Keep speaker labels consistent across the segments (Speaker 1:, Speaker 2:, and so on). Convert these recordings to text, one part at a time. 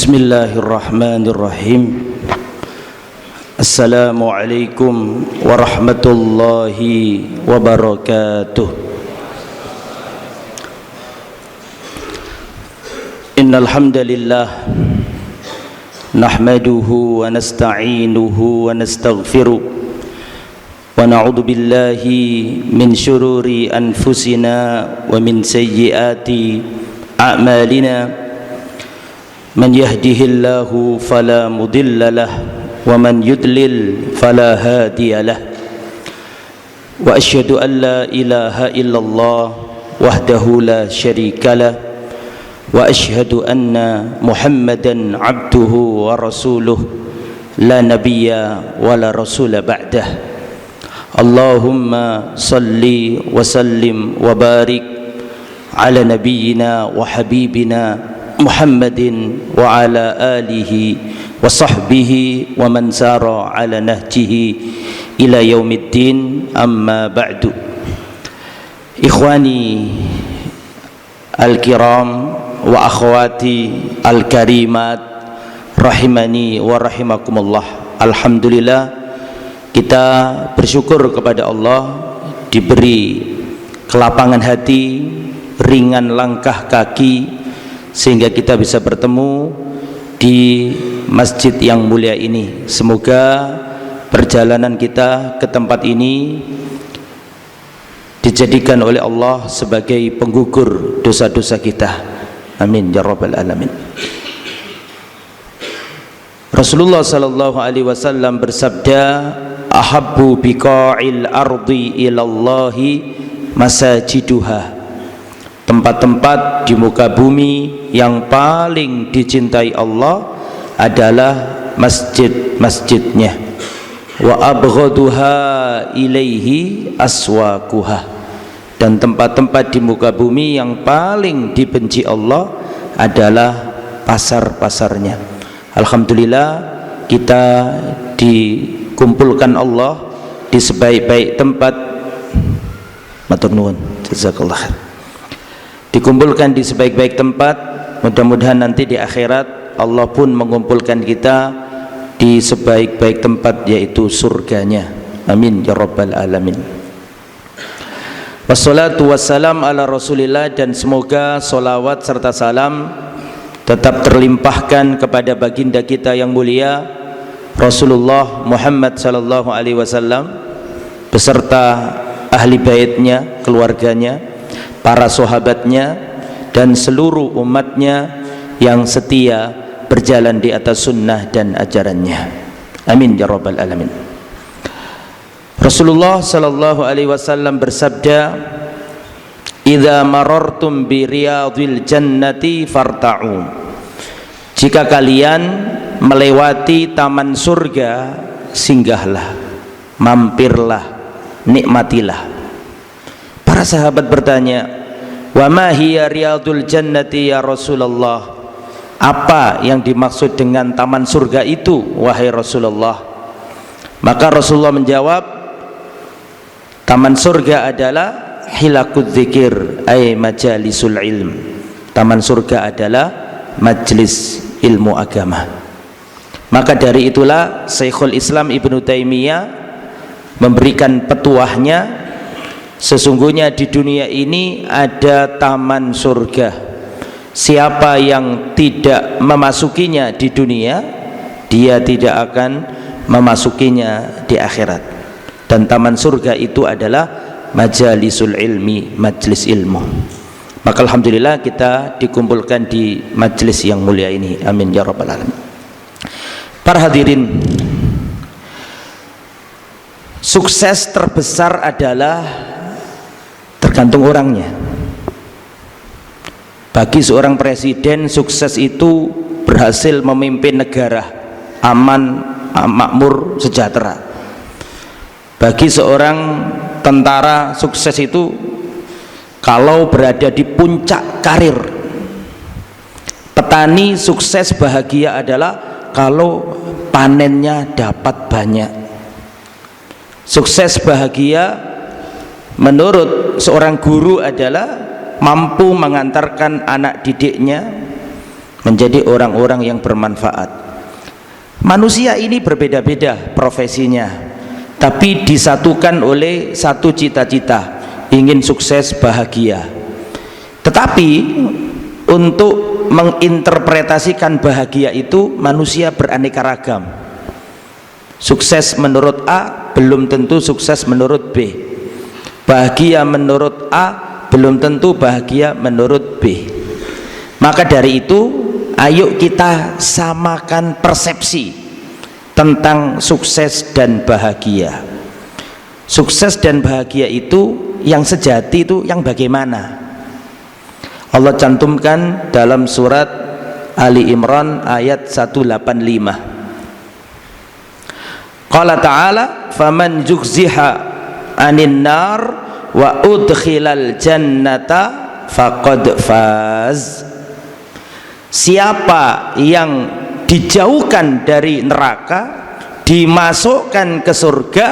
Speaker 1: Bismillahirrahmanirrahim. Assalamualaikum warahmatullahi wabarakatuh. Innal hamdalillah nahmaduhu wa nasta'inuhu wa nastaghfiruh wa na'udzu billahi min syururi anfusina wa min sayyiati a'malina. Man yahdihillahu fala mudilla lah wa man yudlil fala hadiya lah. Wa asyhadu an la ilaha illallah wahdahu la syarika lah wa asyhadu anna Muhammadan abduhu wa rasuluh la nabiyya wa la rasula ba'dah. Allahumma salli wa sallim wa barik ala nabiyyina wa habibina Muhammadin wa ala alihi wa sahbihi wa man sara ala nahjihi ila yaumiddin, amma ba'du. Ikhwani al-kiram wa akhwati al-karimat rahimani wa rahimakumullah. Alhamdulillah, kita bersyukur kepada Allah diberi kelapangan hati, ringan langkah kaki, sehingga kita bisa bertemu di masjid yang mulia ini. Semoga perjalanan kita ke tempat ini dijadikan oleh Allah sebagai penggugur dosa-dosa kita. Amin ya rabbal alamin. Rasulullah sallallahu alaihi wasallam bersabda, ahabbu biqa'il ardi ilallahi masajiduha. Tempat-tempat di muka bumi yang paling dicintai Allah adalah masjid-masjidnya. Wa abghaduha ilaihi aswaquha. Dan tempat-tempat di muka bumi yang paling dibenci Allah adalah pasar-pasarnya. Alhamdulillah, kita dikumpulkan Allah di sebaik-baik tempat. Matur nuwun, jazakallah khair. Dikumpulkan di sebaik-baik tempat. Mudah-mudahan nanti di akhirat Allah pun mengumpulkan kita di sebaik-baik tempat, yaitu surganya. Amin ya rabbal alamin. Wassalatu wassalam ala rasulillah. Dan semoga solawat serta salam tetap terlimpahkan kepada baginda kita yang mulia Rasulullah Muhammad sallallahu alaihi wasallam beserta ahli baitnya, keluarganya, para sahabatnya, dan seluruh umatnya yang setia berjalan di atas sunnah dan ajarannya. Amin ya rabbal alamin. Rasulullah sallallahu alaihi wasallam bersabda, idza marartum bi riyadil jannati farta'u. Jika kalian melewati taman surga, singgahlah, mampirlah, nikmatilah. Para sahabat bertanya, wa ma hiya riyadul jannati ya Rasulullah? Apa yang dimaksud dengan taman surga itu, wahai Rasulullah? Maka Rasulullah menjawab, taman surga adalah hilakul dzikir, ay majalisul ilm. Taman surga adalah majlis ilmu agama. Maka dari itulah Syekhul Islam Ibnu Taimiyah memberikan petuahnya, sesungguhnya di dunia ini ada taman surga. Siapa yang tidak memasukinya di dunia, dia tidak akan memasukinya di akhirat. Dan taman surga itu adalah majalisul ilmi, majlis ilmu. Maka alhamdulillah kita dikumpulkan di majlis yang mulia ini. Amin ya rabbal alamin. Para hadirin, sukses terbesar adalah tergantung orangnya. Bagi seorang presiden, sukses itu berhasil memimpin negara aman, makmur, sejahtera. Bagi seorang tentara, sukses itu kalau berada di puncak karir. Petani sukses bahagia adalah kalau panennya dapat banyak. Sukses bahagia menurut seorang guru adalah mampu mengantarkan anak didiknya menjadi orang-orang yang bermanfaat. Manusia ini berbeda-beda profesinya, tapi disatukan oleh satu cita-cita, ingin sukses bahagia. Tetapi untuk menginterpretasikan bahagia itu manusia beraneka ragam. Sukses menurut A belum tentu sukses menurut B. Bahagia menurut A belum tentu bahagia menurut B. Maka dari itu, ayo kita samakan persepsi tentang sukses dan bahagia. Sukses dan bahagia itu yang sejati itu yang bagaimana? Allah cantumkan dalam surat Ali Imran ayat 185. Qala ta'ala faman zuhziha 'anil nar wa udkhilal jannata faqad faz. Siapa yang dijauhkan dari neraka, dimasukkan ke surga,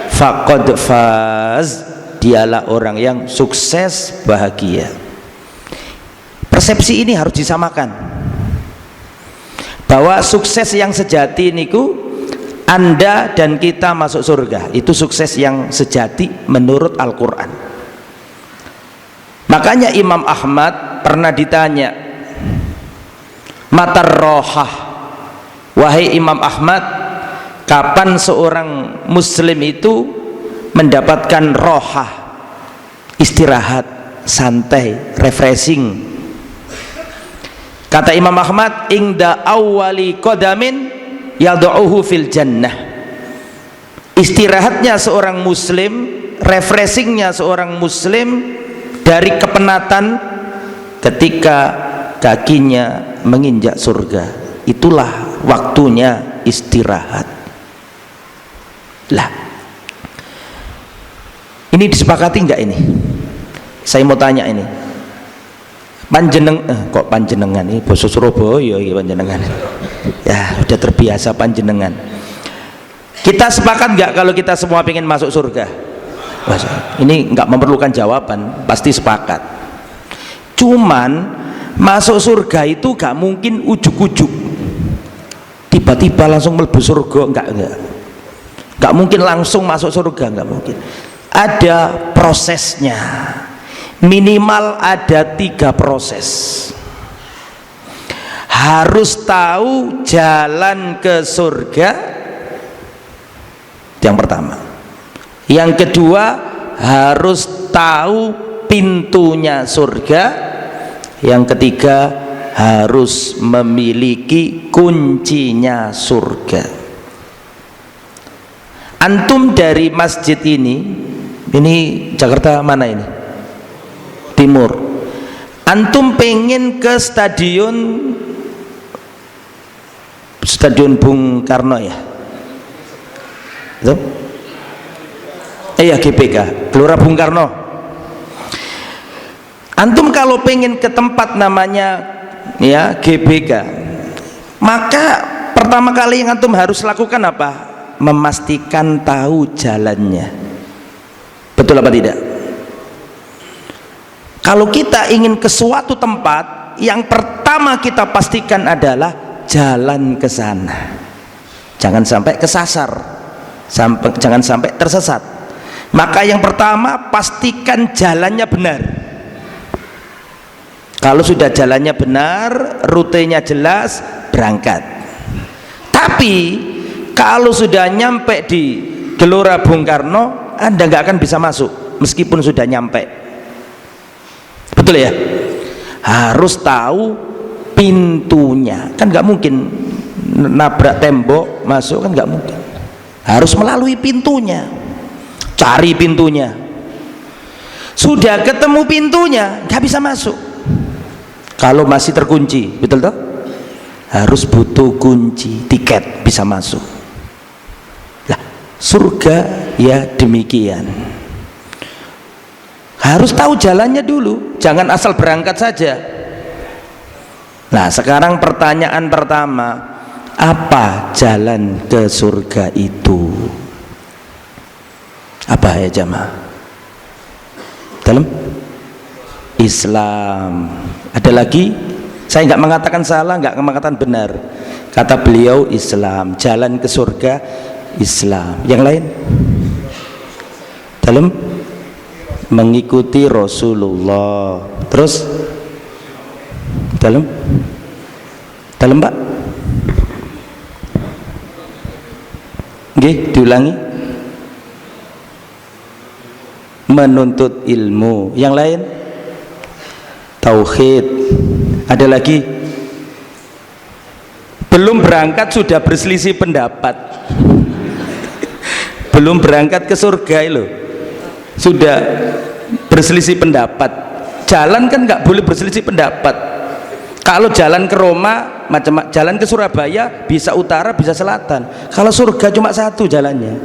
Speaker 1: faqad faz, dialah orang yang sukses bahagia. Persepsi ini harus disamakan, bahwa sukses yang sejati niku Anda dan kita masuk surga, itu sukses yang sejati menurut Al-Quran. Makanya Imam Ahmad pernah ditanya, matar rohah, wahai Imam Ahmad, kapan seorang muslim itu mendapatkan rohah, istirahat, santai, refreshing? Kata Imam Ahmad, ingda awwali qadamin yad'uhu fil jannah. Istirahatnya seorang muslim, refreshingnya seorang muslim dari kepenatan ketika kakinya menginjak surga. Itulah waktunya istirahat. Lah, ini disepakati enggak ini? Saya mau tanya ini, kok panjenengan ini basa Surabaya ya panjenengan. Ya udah terbiasa panjenengan. Kita sepakat nggak kalau kita semua pengen masuk surga? Ini nggak memerlukan jawaban, pasti sepakat. Cuman masuk surga itu nggak mungkin ujuk-ujuk tiba-tiba langsung mlebu surga, nggak mungkin langsung masuk surga, nggak mungkin. Ada prosesnya, minimal ada 3 proses. Harus tahu jalan ke surga, yang pertama. Yang kedua, harus tahu pintunya surga. Yang ketiga, harus memiliki kuncinya surga. Antum dari masjid ini Jakarta mana ini? Timur. Antum pengen ke stadion Bung Karno ya? Itu? Iya, GBK, Gelora Bung Karno. Antum kalau pengen ke tempat namanya ya GBK, maka pertama kali yang antum harus lakukan apa? Memastikan tahu jalannya. Betul apa tidak? Kalau kita ingin ke suatu tempat, yang pertama kita pastikan adalah jalan ke sana. Jangan sampai kesasar, jangan sampai tersesat. Maka yang pertama, pastikan jalannya benar. Kalau sudah jalannya benar, rutenya jelas, berangkat. Tapi kalau sudah nyampe di Gelora Bung Karno, Anda nggak akan bisa masuk meskipun sudah nyampe. Betul ya? Harus tahu pintunya, kan nggak mungkin nabrak tembok masuk, kan nggak mungkin. Harus melalui pintunya, cari pintunya. Sudah ketemu pintunya, nggak bisa masuk kalau masih terkunci, betul toh? Harus butuh kunci, tiket bisa masuk. Lah, surga ya demikian. Harus tahu jalannya dulu, jangan asal berangkat saja. Nah, sekarang pertanyaan pertama, apa jalan ke surga itu? Apa ya jamaah? Dalam Islam. Ada lagi Saya nggak mengatakan salah, nggak mengatakan benar. Kata beliau Islam, jalan ke surga Islam. Yang lain? Dalam mengikuti Rasulullah. Terus dalam Pak? Nggih, diulangi. Menuntut ilmu. Yang lain? Tauhid. Ada lagi? Belum berangkat sudah berselisih pendapat. Belum berangkat ke surga loh, sudah berselisih pendapat. Jalan kan nggak boleh berselisih pendapat. Kalau jalan ke Roma, jalan ke Surabaya bisa utara bisa selatan. Kalau surga cuma satu jalannya.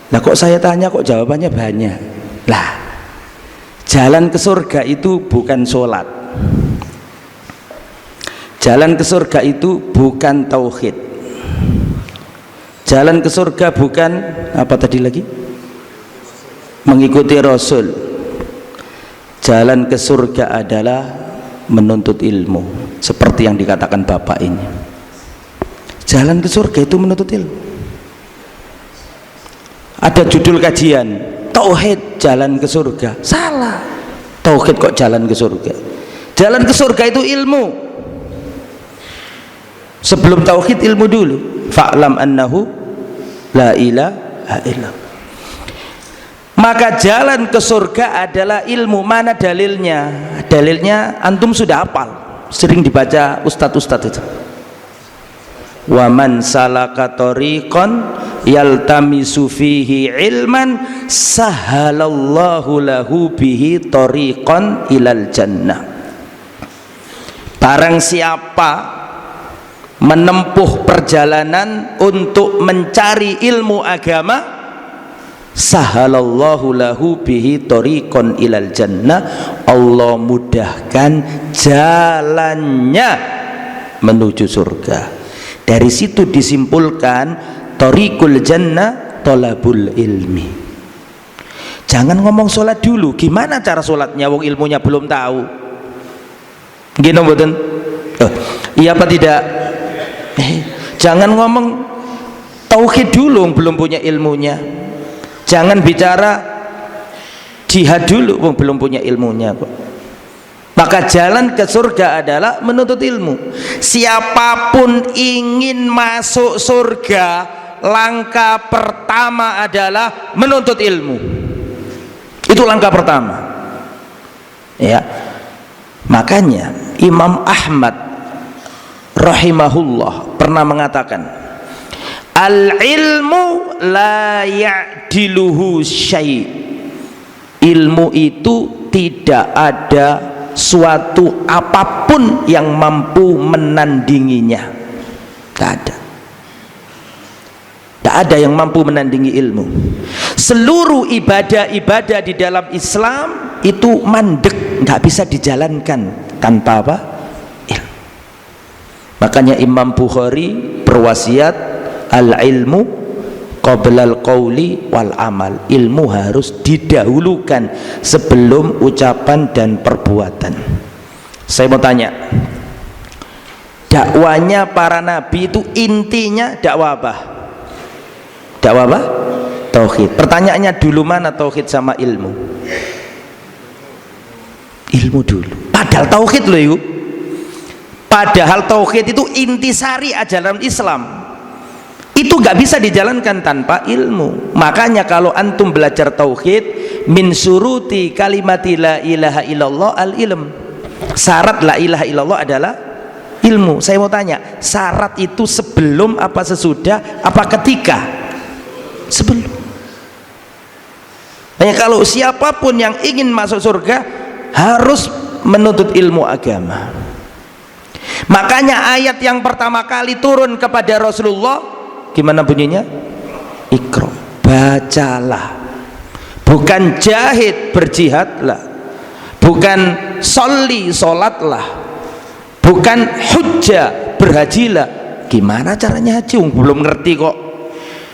Speaker 1: Nah kok saya tanya kok jawabannya banyak. Lah, jalan ke surga itu bukan sholat. Jalan ke surga itu bukan tauhid. Jalan ke surga bukan apa tadi lagi? Mengikuti Rasul. Jalan ke surga adalah menuntut ilmu, seperti yang dikatakan Bapak ini. Jalan ke surga itu menuntut ilmu. Ada judul kajian, tauhid jalan ke surga. Salah. Tauhid kok jalan ke surga? Jalan ke surga itu ilmu. Sebelum tauhid ilmu dulu. Fa'lam annahu la ilaha illallah. Maka jalan ke surga adalah ilmu. Mana dalilnya? Dalilnya antum sudah hafal, sering dibaca ustadz-ustadz itu. Wa man salaka tariqan yaltamisu fihi ilman sahalallahu lahu bihi tariqan ilal jannah. Barang siapa menempuh perjalanan untuk mencari ilmu agama, sahalallahu lahu bihi tariqan ilal jannah, Allah mudahkan jalannya menuju surga. Dari situ disimpulkan tariqul jannah thalabul ilmi. Jangan ngomong sholat dulu, gimana cara sholatnya wong ilmunya belum tahu. Gini mboten? Iya apa tidak? Jangan ngomong tauhid dulu belum punya ilmunya. Jangan bicara jihad dulu belum punya ilmunya kok. Maka jalan ke surga adalah menuntut ilmu. Siapapun ingin masuk surga, langkah pertama adalah menuntut ilmu. Itu langkah pertama. Ya. Makanya Imam Ahmad rahimahullah pernah mengatakan, al-ilmu la ya'diluhu syai'. Ilmu itu tidak ada suatu apapun yang mampu menandinginya. Tidak ada. Tidak ada yang mampu menandingi ilmu. Seluruh ibadah-ibadah di dalam Islam itu mandek, nggak bisa dijalankan tanpa apa? Makanya Imam Bukhari berwasiat, al-ilmu qoblal qawli wal amal. Ilmu harus didahulukan sebelum ucapan dan perbuatan. Saya mau tanya, dakwanya para nabi itu intinya dakwah apa? Dakwah apa? Tauhid. Pertanyaannya dulu, mana tauhid sama ilmu? Ilmu dulu. Padahal tauhid loh yuk. Padahal tauhid itu intisari ajaran Islam. Itu nggak bisa dijalankan tanpa ilmu. Makanya kalau antum belajar tauhid, min syuruti kalimati la ilaha illallah al ilm. Syarat la ilaha illallah adalah ilmu. Saya mau tanya, syarat itu sebelum apa sesudah apa ketika? Sebelum. Makanya kalau siapapun yang ingin masuk surga harus menuntut ilmu agama. Makanya ayat yang pertama kali turun kepada Rasulullah gimana bunyinya? Iqra, bacalah. Bukan jahid, berjihadlah. Bukan sholli, sholatlah. Bukan hujjah, berhajilah. Gimana caranya haji? Belum ngerti kok.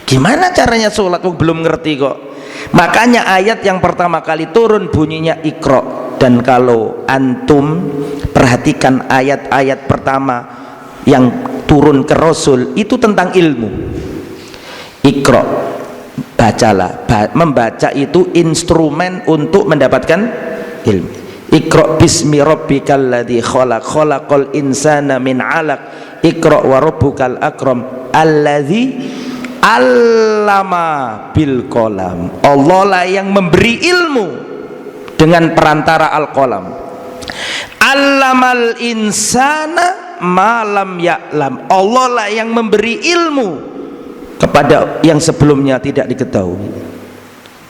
Speaker 1: Gimana caranya sholat? Belum ngerti kok. Makanya ayat yang pertama kali turun bunyinya Iqra. Dan kalau antum perhatikan ayat-ayat pertama yang turun ke Rasul itu tentang ilmu. Iqra, bacalah. Membaca itu instrumen untuk mendapatkan ilmu. Iqra bismi rabbikal ladzi khalaq, khalaqal insana min 'alaq, Iqra wa rabbukal akram alladzi allama bil qalam. Allah lah yang memberi ilmu dengan perantara al-qalam. Allamal insana ma lam ya'lam. Allah lah yang memberi ilmu kepada yang sebelumnya tidak diketahui.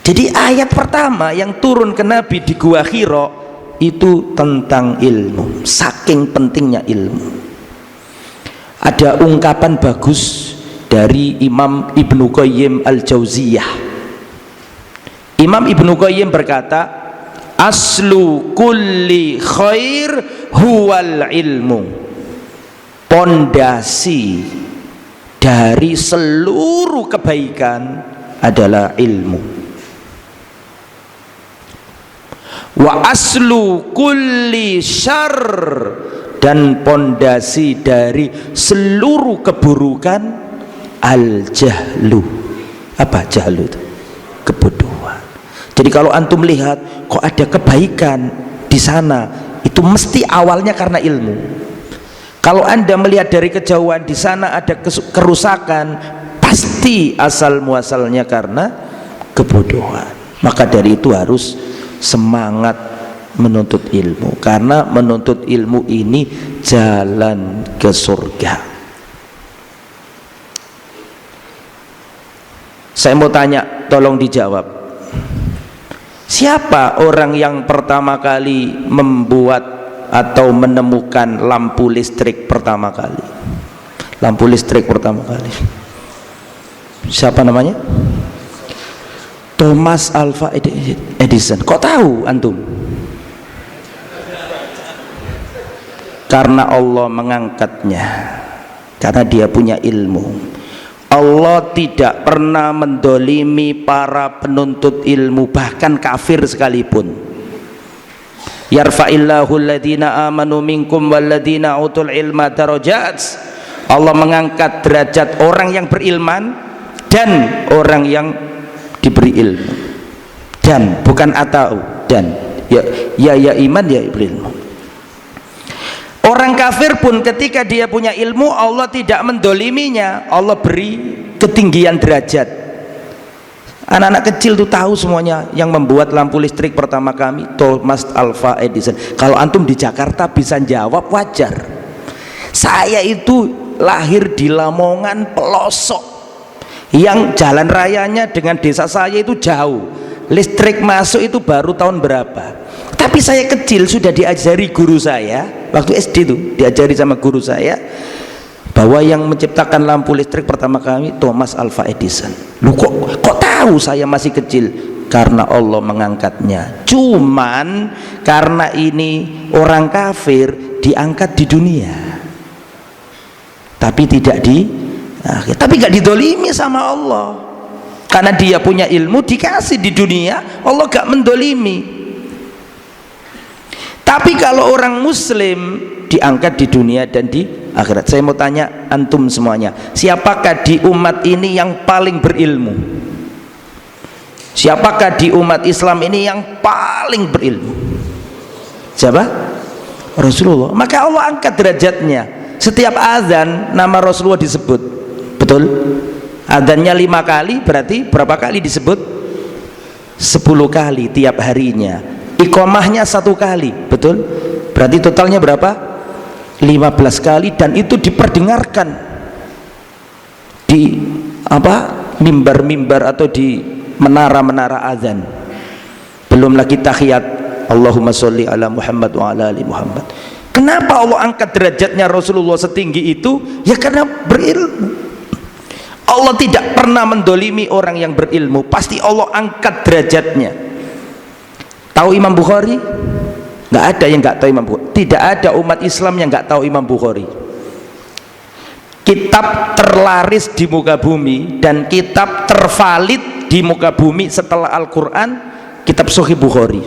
Speaker 1: Jadi ayat pertama yang turun ke Nabi di Gua Hira itu tentang ilmu. Saking pentingnya ilmu. Ada ungkapan bagus dari Imam Ibnu Qayyim Al-Jauziyah. Imam Ibnu Qayyim berkata, aslu kulli khair huwal ilmu. Pondasi dari seluruh kebaikan adalah ilmu. Wa aslu kulli syarr, dan pondasi dari seluruh keburukan al-jahlu. Apa jahlu itu? Kebodohan. Jadi kalau antum lihat kok ada kebaikan di sana, itu mesti awalnya karena ilmu. Kalau anda melihat dari kejauhan di sana ada kerusakan, pasti asal muasalnya karena kebodohan. Maka dari itu harus semangat menuntut ilmu, karena menuntut ilmu ini jalan ke surga. Saya mau tanya, tolong dijawab. Siapa orang yang pertama kali membuat atau menemukan lampu listrik pertama kali? Lampu listrik pertama kali. Siapa namanya? Thomas Alva Edison. Kok tahu antum? Karena Allah mengangkatnya, karena dia punya ilmu. Allah tidak pernah mendolimi para penuntut ilmu, bahkan kafir sekalipun. Yarfa'illahu alladhina amanu minkum walladhina utul ilma darajat. Allah mengangkat derajat orang yang berilman dan orang yang diberi ilmu. Dan bukan atau, dan ya iman ya berilmu. Orang kafir pun ketika dia punya ilmu, Allah tidak mendoliminya, Allah beri ketinggian derajat. Anak-anak kecil tuh tahu semuanya. Yang membuat lampu listrik pertama kami Thomas Alva Edison. Kalau antum di Jakarta bisa jawab, wajar. Saya itu lahir di Lamongan pelosok, yang jalan rayanya dengan desa saya itu jauh. Listrik masuk itu baru tahun berapa. Tapi saya kecil sudah diajari guru saya, waktu SD itu diajari sama guru saya, bahwa yang menciptakan lampu listrik pertama kami Thomas Alva Edison. Lu kok tahu saya masih kecil? Karena Allah mengangkatnya. Cuman karena ini orang kafir diangkat di dunia, tapi tidak tapi gak didolimi sama Allah. Karena dia punya ilmu dikasih di dunia, Allah gak mendolimi. Tapi kalau orang muslim diangkat di dunia dan di akhirat. Saya mau tanya antum semuanya, siapakah di umat ini yang paling berilmu? Siapakah di umat Islam ini yang paling berilmu? Siapa? Rasulullah. Maka Allah angkat derajatnya. Setiap azan nama Rasulullah disebut. Betul? Azannya 5 kali, berarti berapa kali disebut? 10 kali tiap harinya. Iqamahnya 1 kali, betul? Berarti totalnya berapa? 15 kali, dan itu diperdengarkan di mimbar-mimbar atau di menara-menara azan. Belum lagi tahiyat, Allahumma sholli ala Muhammad wa ala ali Muhammad. Kenapa Allah angkat derajatnya Rasulullah setinggi itu? Ya karena berilmu. Allah tidak pernah mendolimi orang yang berilmu, pasti Allah angkat derajatnya. Tahu Imam Bukhari? Nggak ada yang nggak tahu Imam Bukhari. Tidak ada umat Islam yang nggak tahu Imam Bukhari. Kitab terlaris di muka bumi dan kitab tervalid di muka bumi setelah Al-Quran, kitab Sahih Bukhari.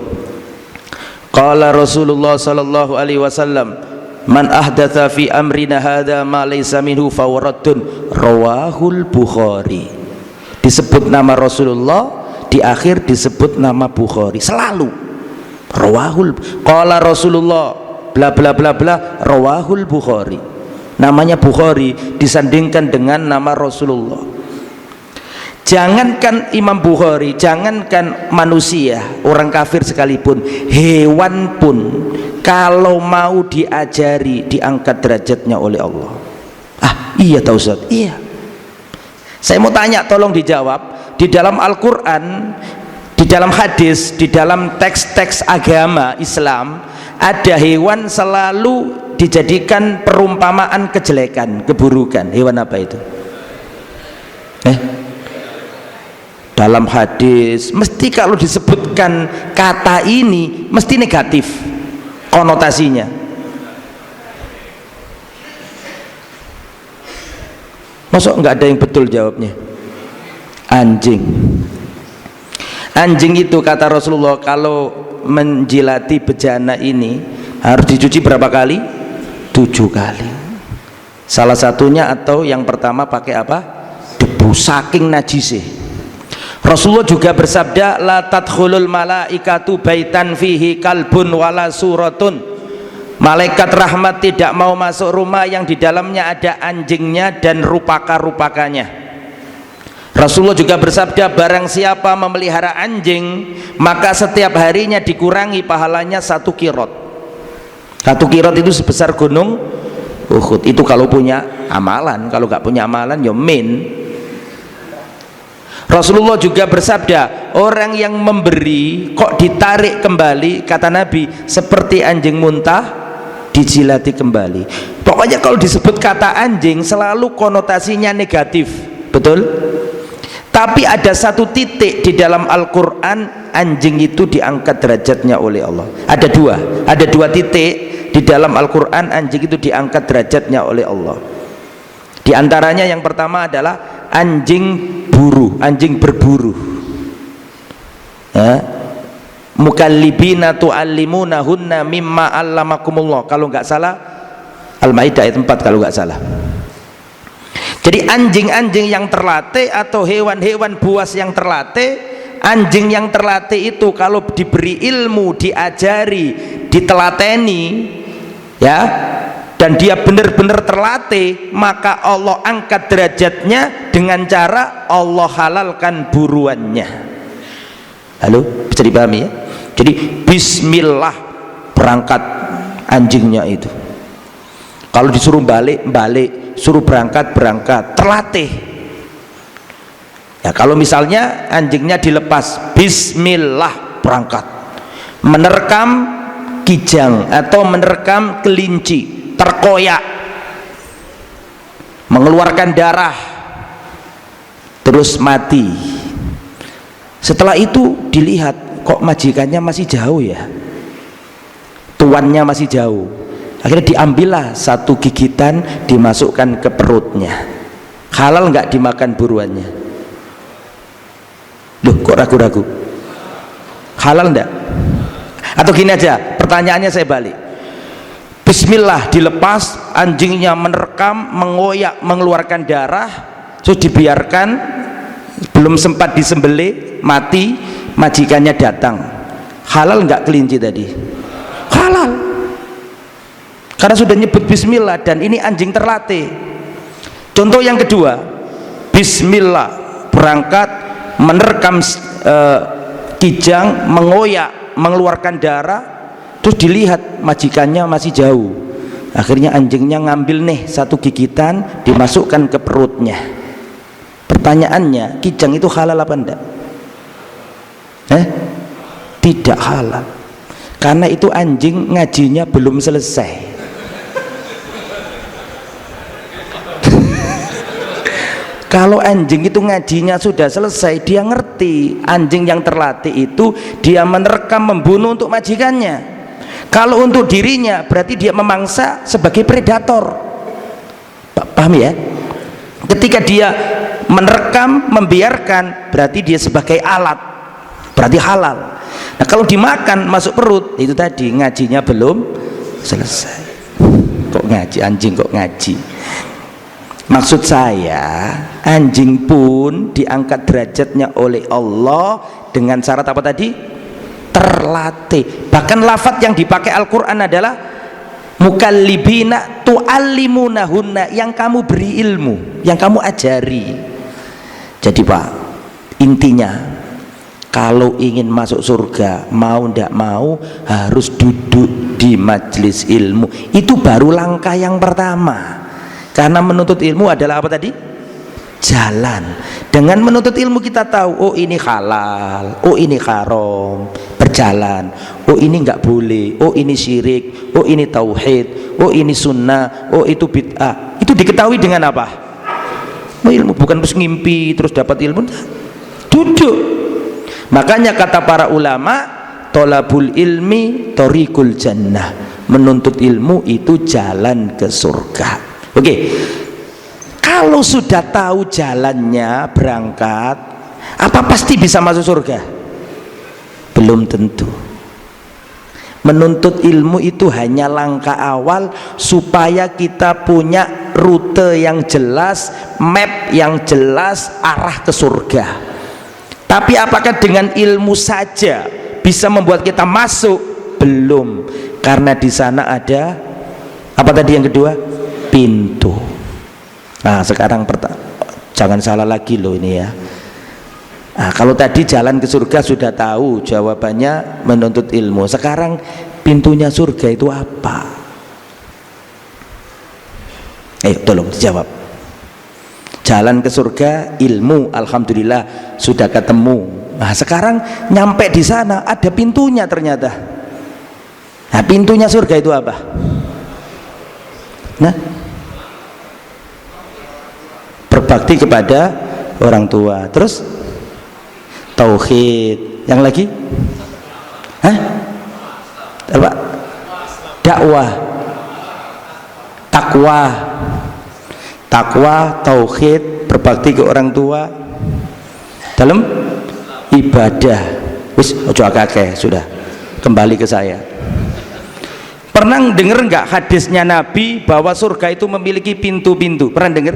Speaker 1: Qala Rasulullah sallallahu alaihi wasallam, man ahdatha fi amrina hadza ma laysa minhu fawraddun, rawahul Bukhari. Disebut nama Rasulullah, di akhir disebut nama Bukhari, selalu rawahul. Qala Rasulullah bla bla bla bla, rawahul Bukhari. Namanya Bukhari disandingkan dengan nama Rasulullah. Jangankan Imam Bukhari, jangankan manusia, orang kafir sekalipun, hewan pun kalau mau diajari diangkat derajatnya oleh Allah. Iya Pak Ustaz, iya. Saya mau tanya, tolong dijawab. Di dalam Al-Quran, di dalam hadis, di dalam teks-teks agama Islam, ada hewan selalu dijadikan perumpamaan kejelekan, keburukan. Hewan apa itu? Dalam hadis mesti kalau disebutkan kata ini mesti negatif konotasinya. Masuk nggak ada yang betul jawabnya? Anjing. Anjing itu kata Rasulullah kalau menjilati bejana ini harus dicuci berapa kali? 7 kali. Salah satunya atau yang pertama pakai apa? Debu, saking najisnya. Rasulullah juga bersabda, la tadkhulul malaikatu baitan fihi kalbun wala suratun. Malaikat rahmat tidak mau masuk rumah yang di dalamnya ada anjingnya dan rupaka-rupakanya. Rasulullah juga bersabda, barang siapa memelihara anjing maka setiap harinya dikurangi pahalanya 1 kirot. 1 kirot itu sebesar gunung Uhud. Itu kalau punya amalan, kalau nggak punya amalan ya min. Rasulullah juga bersabda, orang yang memberi kok ditarik kembali, kata Nabi, seperti anjing muntah dijilati kembali. Pokoknya kalau disebut kata anjing selalu konotasinya negatif, betul? Tapi ada satu titik di dalam Al-Quran anjing itu diangkat derajatnya oleh Allah. Ada dua titik di dalam Al-Quran anjing itu diangkat derajatnya oleh Allah. Di antaranya yang pertama adalah anjing buru, anjing berburu. Mukallibina tu'allimunahunna mimma 'allamakumullah. Kalau nggak salah Al-Maidah ayat 4 kalau nggak salah. Jadi anjing-anjing yang terlatih atau hewan-hewan buas yang terlatih, anjing yang terlatih itu kalau diberi ilmu, diajari, ditelateni, ya, dan dia benar-benar terlatih, maka Allah angkat derajatnya dengan cara Allah halalkan buruannya. Halo, bisa dipahami ya? Jadi bismillah berangkat anjingnya itu. Kalau disuruh balik, suruh berangkat, terlatih. Ya, kalau misalnya anjingnya dilepas, bismillah berangkat. Menerkam kijang atau menerkam kelinci, terkoyak, mengeluarkan darah, terus mati. Setelah itu dilihat, kok majikannya masih jauh ya, tuannya masih jauh. Akhirnya diambillah 1 gigitan, dimasukkan ke perutnya. Halal nggak dimakan buruannya? Loh, kok ragu-ragu? Halal enggak? Atau gini aja, pertanyaannya saya balik. Bismillah dilepas, anjingnya menerkam, mengoyak, mengeluarkan darah, terus dibiarkan, belum sempat disembelih, mati, majikannya datang. Halal nggak kelinci tadi? Halal, karena sudah nyebut bismillah dan ini anjing terlatih. Contoh yang kedua, bismillah berangkat, menerkam kijang, mengoyak, mengeluarkan darah, terus dilihat majikannya masih jauh. Akhirnya anjingnya ngambil nih 1 gigitan, dimasukkan ke perutnya. Pertanyaannya, kijang itu halal apa enggak? Tidak halal, karena itu anjing ngajinya belum selesai. Kalau anjing itu ngajinya sudah selesai, dia ngerti. Anjing yang terlatih itu dia menerkam, membunuh untuk majikannya. Kalau untuk dirinya berarti dia memangsa sebagai predator. Paham ya? Ketika dia menerkam, membiarkan, berarti dia sebagai alat, berarti halal. Nah kalau dimakan masuk perut, itu tadi ngajinya belum selesai. Kok ngaji, anjing kok ngaji. Maksud saya, anjing pun diangkat derajatnya oleh Allah dengan syarat apa tadi? Terlatih. Bahkan lafadz yang dipakai Al-Quran adalah mukallibina tu'allimunahunna, yang kamu beri ilmu, yang kamu ajari. Jadi Pak, intinya kalau ingin masuk surga, mau ndak mau harus duduk di majelis ilmu. Itu baru langkah yang pertama. Karena menuntut ilmu adalah apa tadi? Jalan. Dengan menuntut ilmu kita tahu, oh ini halal, oh ini haram, berjalan. Oh ini enggak boleh, oh ini syirik, oh ini tauhid, oh ini sunnah, oh itu bid'ah. Itu diketahui dengan apa? Ilmu. Bukan terus ngimpi terus dapat ilmu. Duduk. Makanya kata para ulama, tolabul ilmi thoriqul jannah. Menuntut ilmu itu jalan ke surga. Oke, kalau sudah tahu jalannya berangkat, apa pasti bisa masuk surga? Belum tentu. Menuntut ilmu itu hanya langkah awal supaya kita punya rute yang jelas, map yang jelas, arah ke surga. Tapi apakah dengan ilmu saja bisa membuat kita masuk? Belum, karena di sana ada apa tadi yang kedua? Pintu. Nah sekarang jangan salah lagi loh ini ya. Nah, kalau tadi jalan ke surga sudah tahu jawabannya menuntut ilmu. Sekarang pintunya surga itu apa? Tolong dijawab. Jalan ke surga ilmu, alhamdulillah sudah ketemu. Nah sekarang nyampe di sana ada pintunya ternyata. Nah pintunya surga itu apa? Nah, berbakti kepada orang tua, terus tauhid, yang lagi apa? Dakwah, takwa, tauhid, berbakti ke orang tua dalam ibadah. Wis ojo akeh, sudah kembali ke saya. Pernah dengar nggak hadisnya Nabi bahwa surga itu memiliki pintu-pintu? Pernah dengar?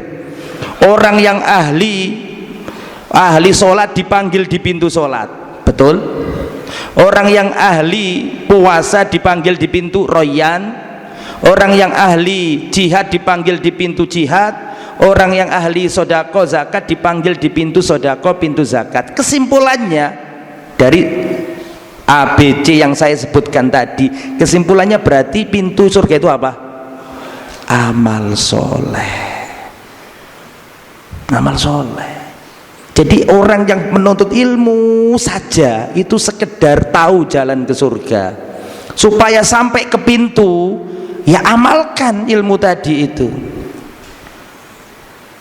Speaker 1: Orang yang ahli sholat dipanggil di pintu sholat, betul? Orang yang ahli puasa dipanggil di pintu royan. Orang yang ahli jihad dipanggil di pintu jihad. Orang yang ahli sodako zakat dipanggil di pintu sodako, pintu zakat. Kesimpulannya dari ABC yang saya sebutkan tadi, kesimpulannya berarti pintu surga itu apa? Amal soleh. Amal soleh. Jadi orang yang menuntut ilmu saja itu sekedar tahu jalan ke surga. Supaya sampai ke pintu, ya amalkan ilmu tadi itu.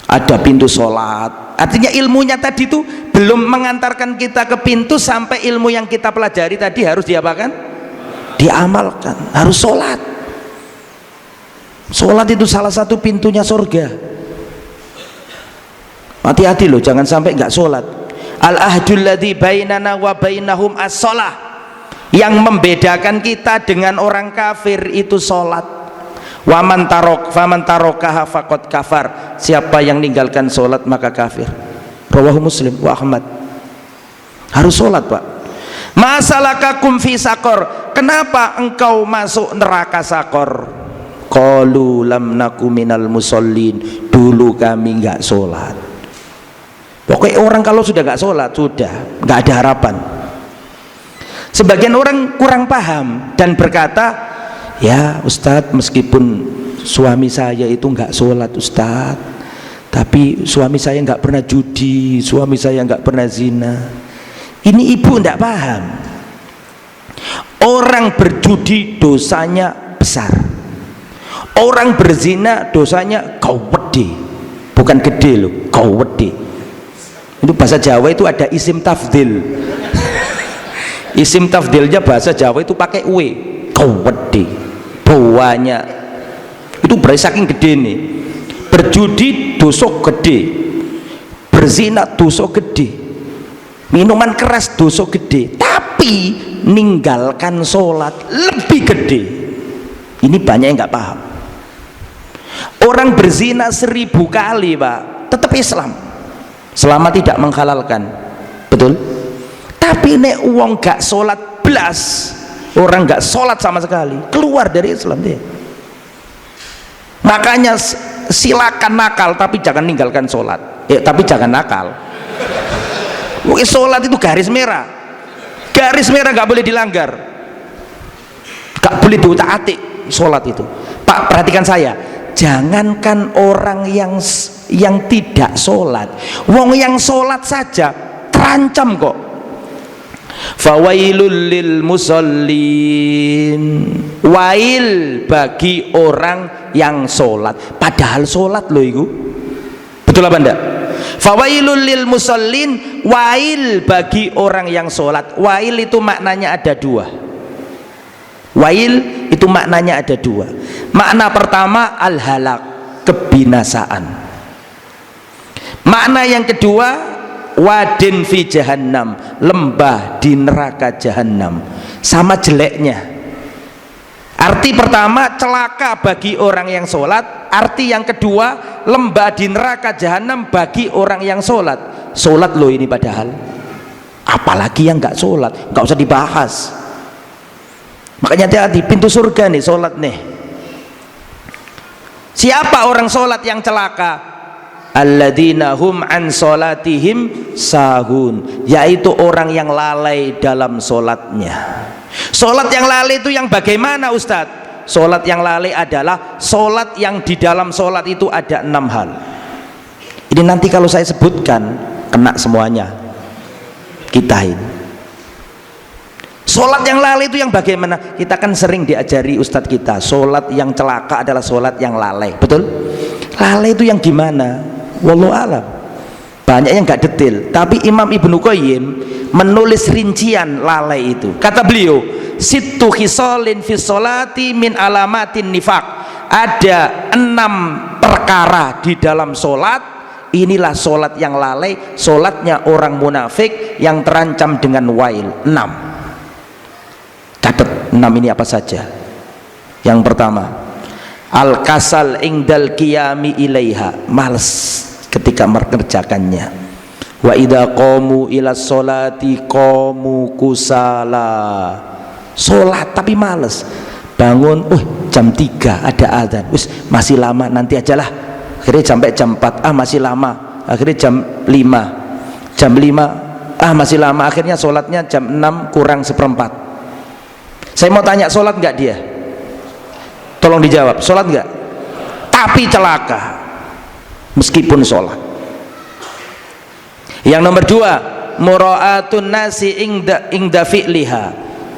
Speaker 1: Ada pintu sholat, artinya ilmunya tadi itu belum mengantarkan kita ke pintu sampai ilmu yang kita pelajari tadi harus diapakan? Diamalkan, harus sholat. Sholat itu salah satu pintunya surga. Hati-hati loh, jangan sampai nggak sholat. Al-ahdul ladzi bainana wa bainahum as-sholah. Yang membedakan kita dengan orang kafir itu sholat. Waman tarokaha faqad kafar. Siapa yang meninggalkan sholat maka kafir. Rawahu Muslim wa Ahmad. Harus sholat Pak. Masalakakum fi sakor. Kenapa engkau masuk neraka sakor? Qalu lam naku minal musallin. Dulu kami nggak sholat. Pokoknya orang kalau sudah nggak sholat sudah nggak ada harapan. Sebagian orang kurang paham dan berkata, ya Ustadz, meskipun suami saya itu nggak sholat Ustadz, tapi suami saya nggak pernah judi, suami saya nggak pernah zina. Ini ibu nggak paham. Orang berjudi dosanya besar. Orang berzina dosanya gawede, bukan gede loh, gawede. Itu bahasa Jawa itu ada isim tafdil. Isim tafdilnya bahasa Jawa itu pakai we, gawede, bawanya itu berarti saking gede nih. Berjudi dosa gede, berzina dosa gede, minuman keras dosa gede. Tapi tapi ninggalkan sholat lebih gede. Ini banyak yang nggak paham. Orang berzina 1000 kali Pak, tetap Islam selama tidak menghalalkan, betul? Tapi nek uang gak sholat belas, orang gak sholat sama sekali, keluar dari Islam dia. Makanya silakan nakal tapi jangan ninggalkan sholat. Tapi jangan nakal. Sholat itu garis merah gak boleh dilanggar, gak boleh diutak-atik sholat itu. Pak, perhatikan saya, jangankan orang yang tidak sholat, wong yang sholat saja terancam kok. Fawailul lil musallin, wail bagi orang yang sholat, padahal sholat loh itu, betul apa enggak? Fawailul lil musallin, wail bagi orang yang sholat. Wail itu maknanya ada dua. Wail itu maknanya ada dua. Makna pertama al-halak, kebinasaan. Makna yang kedua wadin fi jahannam, lembah di neraka jahannam. Sama jeleknya. Arti pertama celaka bagi orang yang sholat, arti yang kedua lembah di neraka jahanam bagi orang yang sholat. Sholat loh ini padahal, apalagi yang nggak sholat, nggak usah dibahas. Makanya hati-hati, pintu surga nih sholat nih. Siapa orang sholat yang celaka? Alladzina hum an sholatihim sahun, yaitu orang yang lalai dalam sholatnya. Sholat yang lalai itu yang bagaimana Ustadz? Sholat yang lalai adalah sholat yang di dalam sholat itu ada 6 hal. Ini nanti kalau saya sebutkan kena semuanya kita ini. Sholat yang lalai itu yang bagaimana? Kita kan sering diajari Ustadz kita, sholat yang celaka adalah sholat yang lalai, betul? Lalai itu yang gimana? Wallahu alam. Banyak yang nggak detail, tapi Imam Ibnu Qayyim menulis rincian lalai itu. Kata beliau, sittu khisalin fi sholati min alamatin nifaq. Ada 6 perkara di dalam sholat. Inilah sholat yang lalai, sholatnya orang munafik yang terancam dengan wail. 6. Catat 6 ini apa saja. Yang pertama, al-kasal ingdal qiyami ilaiha, males ketika mengerjakannya. Wa idza qamu ila sholati qamu kusala, sholat tapi males. Bangun, jam 3 ada adzan, masih lama, nanti ajalah. Akhirnya sampai jam 4, masih lama. Akhirnya jam 5, jam 5, masih lama. Akhirnya sholatnya jam 6 kurang 1/4. Saya mau tanya, sholat enggak dia? Tolong dijawab, sholat enggak? Tapi celaka meskipun sholat. Yang nomor 2, mura'atun nasi ingda fi'liha,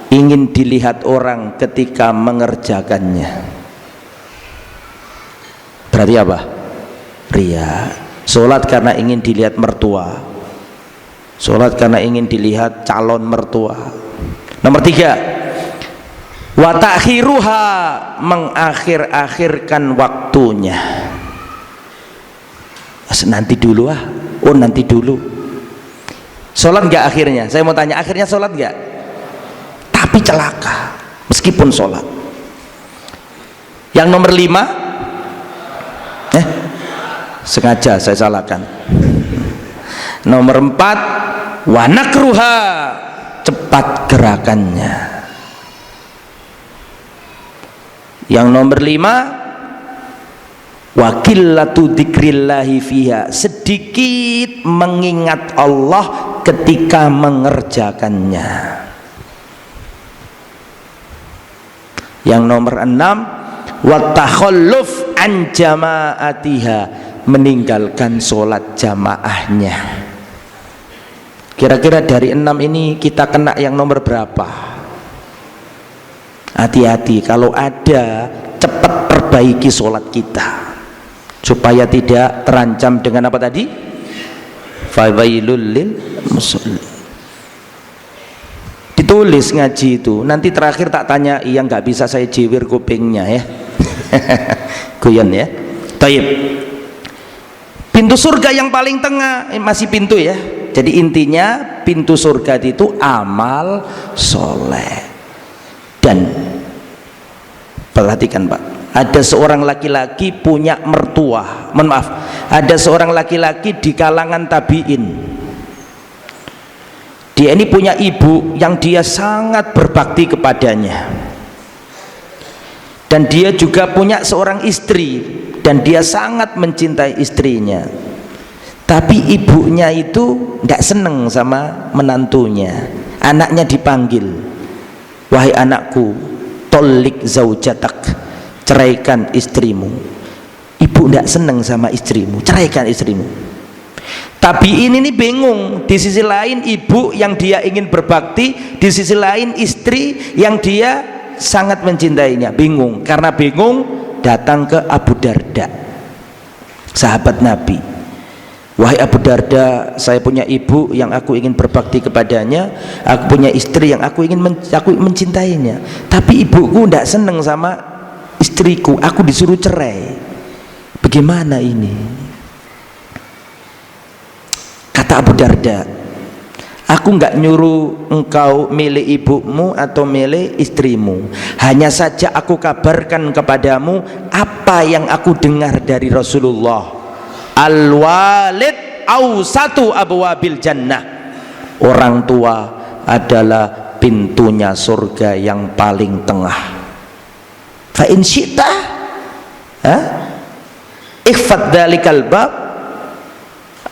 Speaker 1: ingin dilihat orang ketika mengerjakannya. Berarti apa? Ria. Sholat karena ingin dilihat mertua, sholat karena ingin dilihat calon mertua. Nomor 3, wa ta'khiruha, mengakhir-akhirkan waktunya. Nanti dulu nanti dulu. Sholat enggak akhirnya? Saya mau tanya, akhirnya sholat enggak? Tapi celaka meskipun sholat. Yang nomor 5, sengaja saya salahkan. Nomor 4, wa nakruha, cepat gerakannya. Yang nomor 5, wa qillatu dzikrillahi fiha, sedikit mengingat Allah ketika mengerjakannya. Yang nomor 6, wa takhalluf an jamaatiha, meninggalkan sholat jamaahnya. Kira-kira dari 6 ini kita kena yang nomor berapa? Hati-hati, kalau ada cepat perbaiki sholat kita supaya tidak terancam dengan apa tadi? Fawailul lil musallin. Ditulis ngaji itu, nanti terakhir tak tanya, iya nggak bisa saya jiwir kupingnya ya. Guyon ya. Taib. Pintu surga yang paling tengah, masih pintu ya, Jadi intinya pintu surga itu amal soleh. Dan perhatikan Pak, ada seorang laki-laki punya mertua, mohon maaf, ada seorang laki-laki di kalangan tabiin. Dia ini punya ibu yang dia sangat berbakti kepadanya, dan dia juga punya seorang istri dan dia sangat mencintai istrinya. Tapi ibunya itu tidak seneng sama menantunya. Anaknya dipanggil, wahai anakku, tolik zaujatak, ceraikan istrimu. Ibu tidak seneng sama istrimu, ceraikan istrimu. Tapi ini nih bingung, di sisi lain ibu yang dia ingin berbakti, di sisi lain istri yang dia sangat mencintainya. Bingung, karena bingung datang ke Abu Darda, sahabat Nabi. Wahai Abu Darda, saya punya ibu yang aku ingin berbakti kepadanya, aku punya istri yang aku ingin mencintainya, tapi ibuku tidak seneng sama istriku, aku disuruh cerai. Bagaimana ini? Kata Abu Darda, aku nggak nyuruh engkau milih ibumu atau milih istrimu, hanya saja aku kabarkan kepadamu apa yang aku dengar dari Rasulullah. Al-walid awsatu abwabil jannah, orang tua adalah pintunya surga yang paling tengah. Fa in syi'ta ikhfad dzalikal bab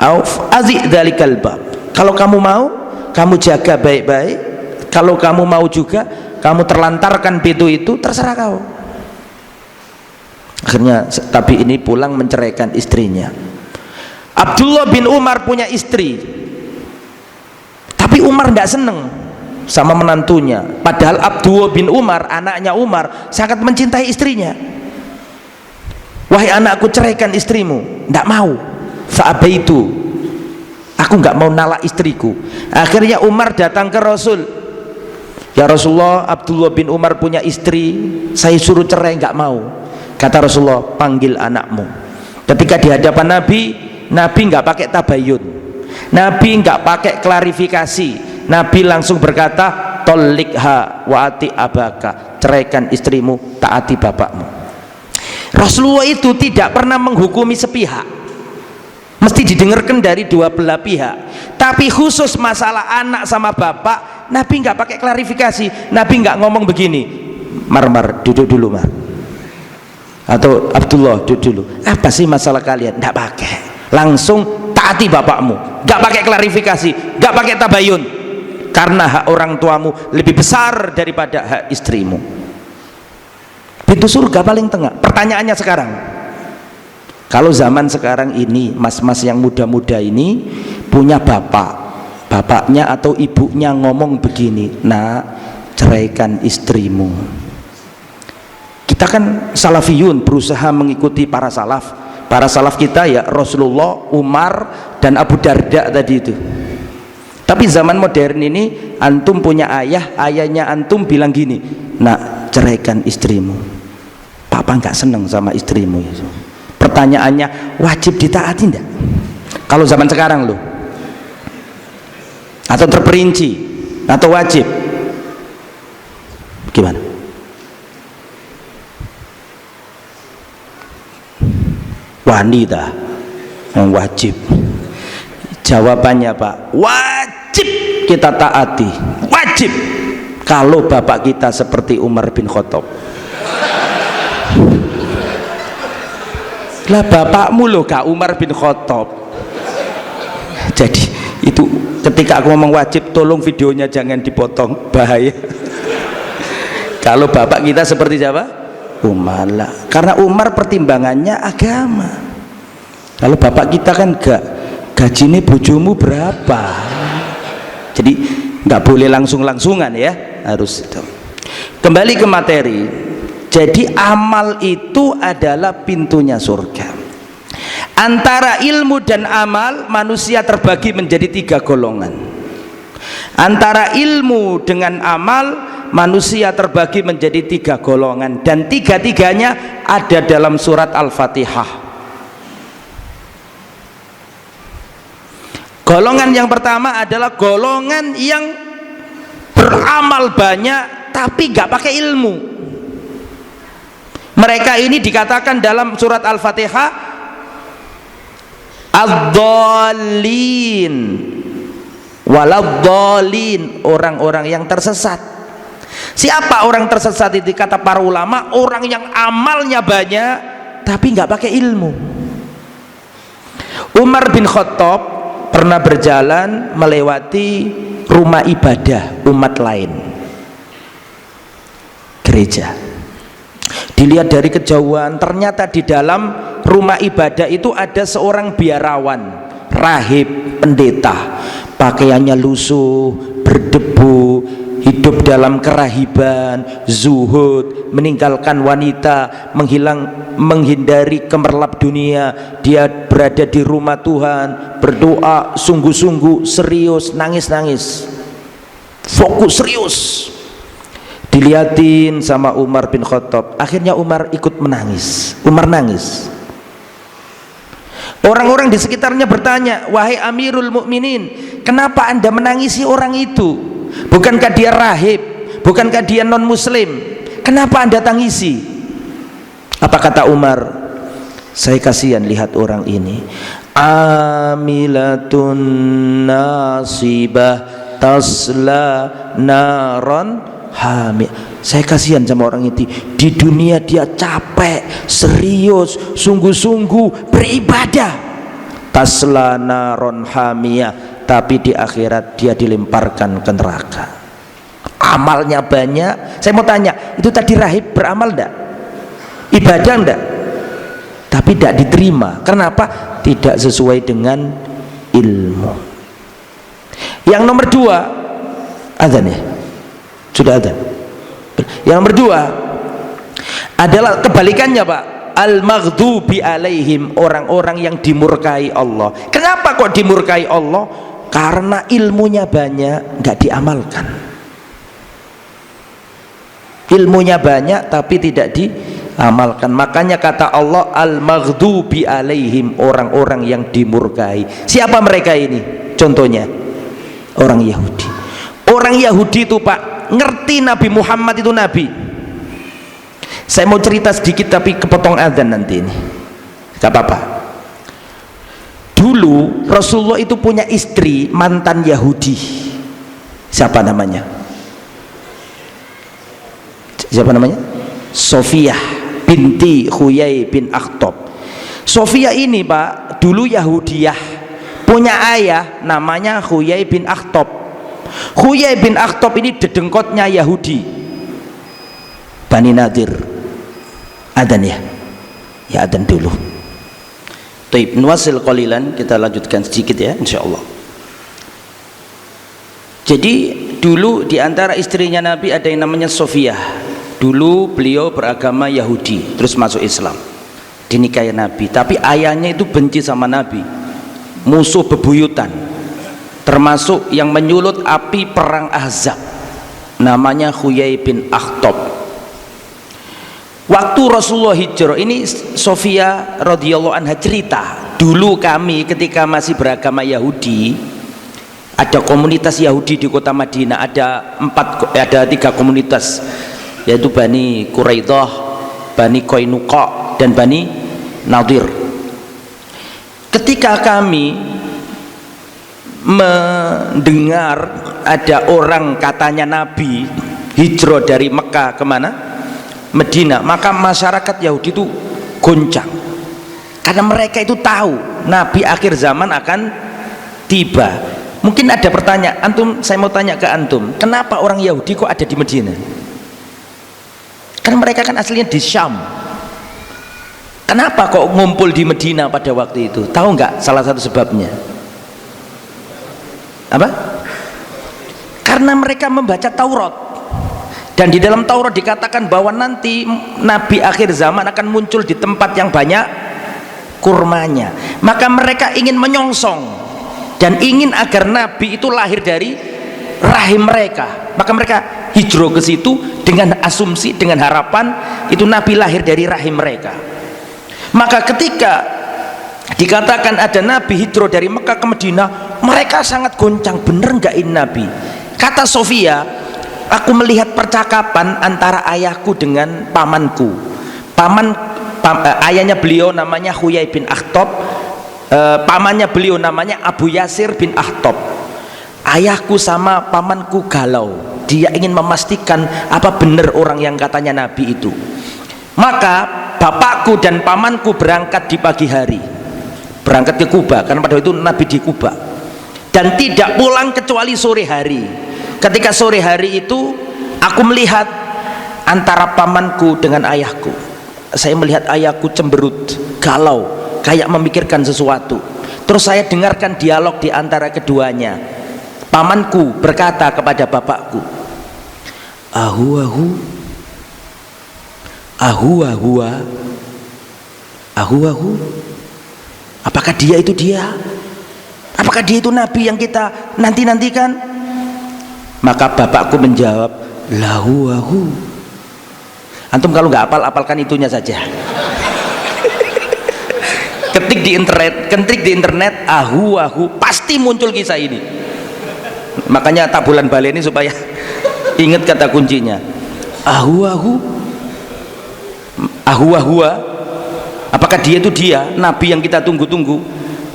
Speaker 1: au azi dzalikal bab. Kalau kamu mau, kamu jaga baik-baik. Kalau kamu mau juga, kamu terlantarkan pintu itu, terserah kau. Akhirnya tapi ini pulang menceraikan istrinya. Abdullah bin Umar punya istri, tapi Umar tidak seneng sama menantunya, padahal Abdullah bin Umar, anaknya Umar, sangat mencintai istrinya. Wahai anakku, ceraikan istrimu. Tidak mau. Fa'abaitu, aku nggak mau nalak istriku. Akhirnya Umar datang ke Rasul, ya Rasulullah, Abdullah bin Umar punya istri, saya suruh cerai, nggak mau. Kata Rasulullah, panggil anakmu. Ketika di hadapan Nabi, Nabi nggak pakai tabayun, Nabi nggak pakai klarifikasi, Nabi langsung berkata, tolikha waati abaka, ceraikan istrimu, taati bapakmu. Rasulullah itu tidak pernah menghukumi sepihak, mesti didengarkan dari dua belah pihak. Tapi khusus masalah anak sama bapak, Nabi nggak pakai klarifikasi. Nabi nggak ngomong begini, Mar duduk dulu Mar, atau Abdullah duduk dulu, apa sih masalah kalian? Nggak pakai, langsung taati bapakmu, nggak pakai klarifikasi, nggak pakai tabayun, karena hak orang tuamu lebih besar daripada hak istrimu. Pintu surga paling tengah. Pertanyaannya sekarang, kalau zaman sekarang ini mas-mas yang muda-muda ini punya bapaknya atau ibunya ngomong begini, nak, ceraikan istrimu. Kita kan salafiyun, berusaha mengikuti para salaf kita ya, Rasulullah, Umar dan Abu Darda tadi itu. Tapi zaman modern ini, antum punya ayah, ayahnya antum bilang gini, nak, ceraikan istrimu. Papa nggak seneng sama istrimu ya. Pertanyaannya, wajib ditaati enggak? Kalau zaman sekarang loh, atau terperinci, atau wajib, gimana? Wanita yang wajib. Jawabannya Pak, wajib kita taati, wajib. Kalau bapak kita seperti Umar bin Khattab. Lah bapakmu loh Kak Umar bin Khattab. Jadi itu ketika aku ngomong wajib, tolong videonya jangan dipotong, bahaya. Kalau bapak kita seperti siapa? Umar lah, karena Umar pertimbangannya agama. Kalau bapak kita kan gak, gajinya bojomu berapa, jadi nggak boleh langsung-langsungan ya, harus itu. Kembali ke materi. Jadi amal itu adalah pintunya surga. Antara ilmu dan amal, manusia terbagi menjadi 3 golongan. Antara ilmu dengan amal, manusia terbagi menjadi 3 golongan, dan 3-tiganya ada dalam surat Al-Fatihah. Golongan yang pertama adalah golongan yang beramal banyak tapi gak pakai ilmu. Mereka ini dikatakan dalam surat Al-Fatihah ad-dallin waladhdallin, orang-orang yang tersesat. Siapa orang tersesat itu? Kata para ulama, orang yang amalnya banyak tapi nggak pakai ilmu. Umar bin Khattab pernah berjalan melewati rumah ibadah umat lain, gereja. Dilihat dari kejauhan, ternyata di dalam rumah ibadah itu ada seorang biarawan, rahib, pendeta. Pakaiannya lusuh, berdebu, hidup dalam kerahiban, zuhud, meninggalkan wanita, menghindari gemerlap dunia. Dia berada di rumah Tuhan, berdoa sungguh-sungguh, serius, nangis-nangis, fokus serius. Dilihatin sama Umar bin Khattab, akhirnya Umar ikut menangis. Umar nangis. Orang-orang di sekitarnya bertanya, wahai Amirul Mukminin, kenapa anda menangisi orang itu? Bukankah dia rahib? Bukankah dia non muslim? Kenapa anda tangisi? Apa kata Umar? Saya kasihan lihat orang ini. Amilatun nasibah tasla naron hamil. Saya kasihan sama orang itu. Di dunia dia capek, serius, sungguh-sungguh beribadah, tasla naron hamiyah, tapi di akhirat dia dilemparkan ke neraka. Amalnya banyak. Saya mau tanya, itu tadi rahib beramal enggak? Ibadah enggak? Tapi tidak diterima. Kenapa? Tidak sesuai dengan ilmu. Yang nomor dua, azan ya? Sudah ada. Yang nomor dua adalah kebalikannya, Pak. Al-maghdubi alaihim, orang-orang yang dimurkai Allah. Kenapa kok dimurkai Allah? Karena ilmunya banyak nggak diamalkan. Ilmunya banyak tapi tidak diamalkan. Makanya kata Allah al-maghdubi alaihim, orang-orang yang dimurkai. Siapa mereka ini? Contohnya orang Yahudi. Orang Yahudi itu, Pak, ngerti Nabi Muhammad itu Nabi. Saya mau cerita sedikit tapi kepotong adzan nanti ini, gak apa-apa. Dulu Rasulullah itu punya istri mantan Yahudi. Siapa namanya? Sofiyah binti Huyai bin Akhtab. Sofiyah ini, Pak, dulu Yahudiyah, punya ayah namanya Huyai bin Akhtab. Huyai bin Akhtab ini dedengkotnya Yahudi, Bani Nadir. Adzan ya? Ya, adzan dulu. Taib, nuwasil qalilan, kita lanjutkan sedikit ya, insyaallah. Jadi dulu di antara istrinya Nabi ada yang namanya Sofiyah. Dulu beliau beragama Yahudi, terus masuk Islam, dinikahi Nabi. Tapi ayahnya itu benci sama Nabi, musuh bebuyutan, termasuk yang menyulut api perang Ahzab, namanya Huyai bin Akhtab. Waktu Rasulullah hijrah, ini Sofia radhiyallahu anha cerita, dulu kami ketika masih beragama Yahudi, ada komunitas Yahudi di kota Madinah, ada 3 komunitas, yaitu Bani Quraidah, Bani Qainuqa, dan Bani Nadir. Ketika kami mendengar ada orang katanya Nabi hijrah dari Mekah kemana? Medina, maka masyarakat Yahudi itu goncang, karena mereka itu tahu Nabi akhir zaman akan tiba. Mungkin ada pertanyaan, antum, saya mau tanya ke antum, kenapa orang Yahudi kok ada di Medina? Karena mereka kan aslinya di Syam. Kenapa kok ngumpul di Medina pada waktu itu? Tahu nggak salah satu sebabnya? Apa? Karena mereka membaca Taurat, dan di dalam Taurat dikatakan bahwa nanti Nabi akhir zaman akan muncul di tempat yang banyak kurmanya. Maka mereka ingin menyongsong dan ingin agar Nabi itu lahir dari rahim mereka. Maka mereka hijrah ke situ dengan asumsi, dengan harapan itu Nabi lahir dari rahim mereka. Maka ketika dikatakan ada Nabi hijrah dari Mekah ke Madinah, mereka sangat goncang, bener nggak ini Nabi? Kata Sofia, aku melihat percakapan antara ayahku dengan pamanku. Ayahnya beliau namanya Huyai bin Akhtab, pamannya beliau namanya Abu Yasir bin Akhtab. Ayahku sama pamanku galau, dia ingin memastikan apa benar orang yang katanya Nabi itu. Maka bapakku dan pamanku berangkat di pagi hari, berangkat ke Kuba, karena pada itu Nabi di Kuba, dan tidak pulang kecuali sore hari. Ketika sore hari itu aku melihat antara pamanku dengan ayahku. Saya melihat ayahku cemberut, galau, kayak memikirkan sesuatu. Terus saya dengarkan dialog di antara keduanya. Pamanku berkata kepada bapakku, ahu ahu, ahu ahua, ahu ahu. Apakah dia itu dia? Apakah dia itu Nabi yang kita nanti-nantikan? Maka bapakku menjawab, lahu ahu. Antum kalau nggak hafal, hafalkan itunya saja. Ketik di internet, ahu ahu, pasti muncul kisah ini. Makanya tak bulan balik ini supaya ingat kata kuncinya. Ahu ahu, ahu ahua. Apakah dia itu dia, Nabi yang kita tunggu-tunggu?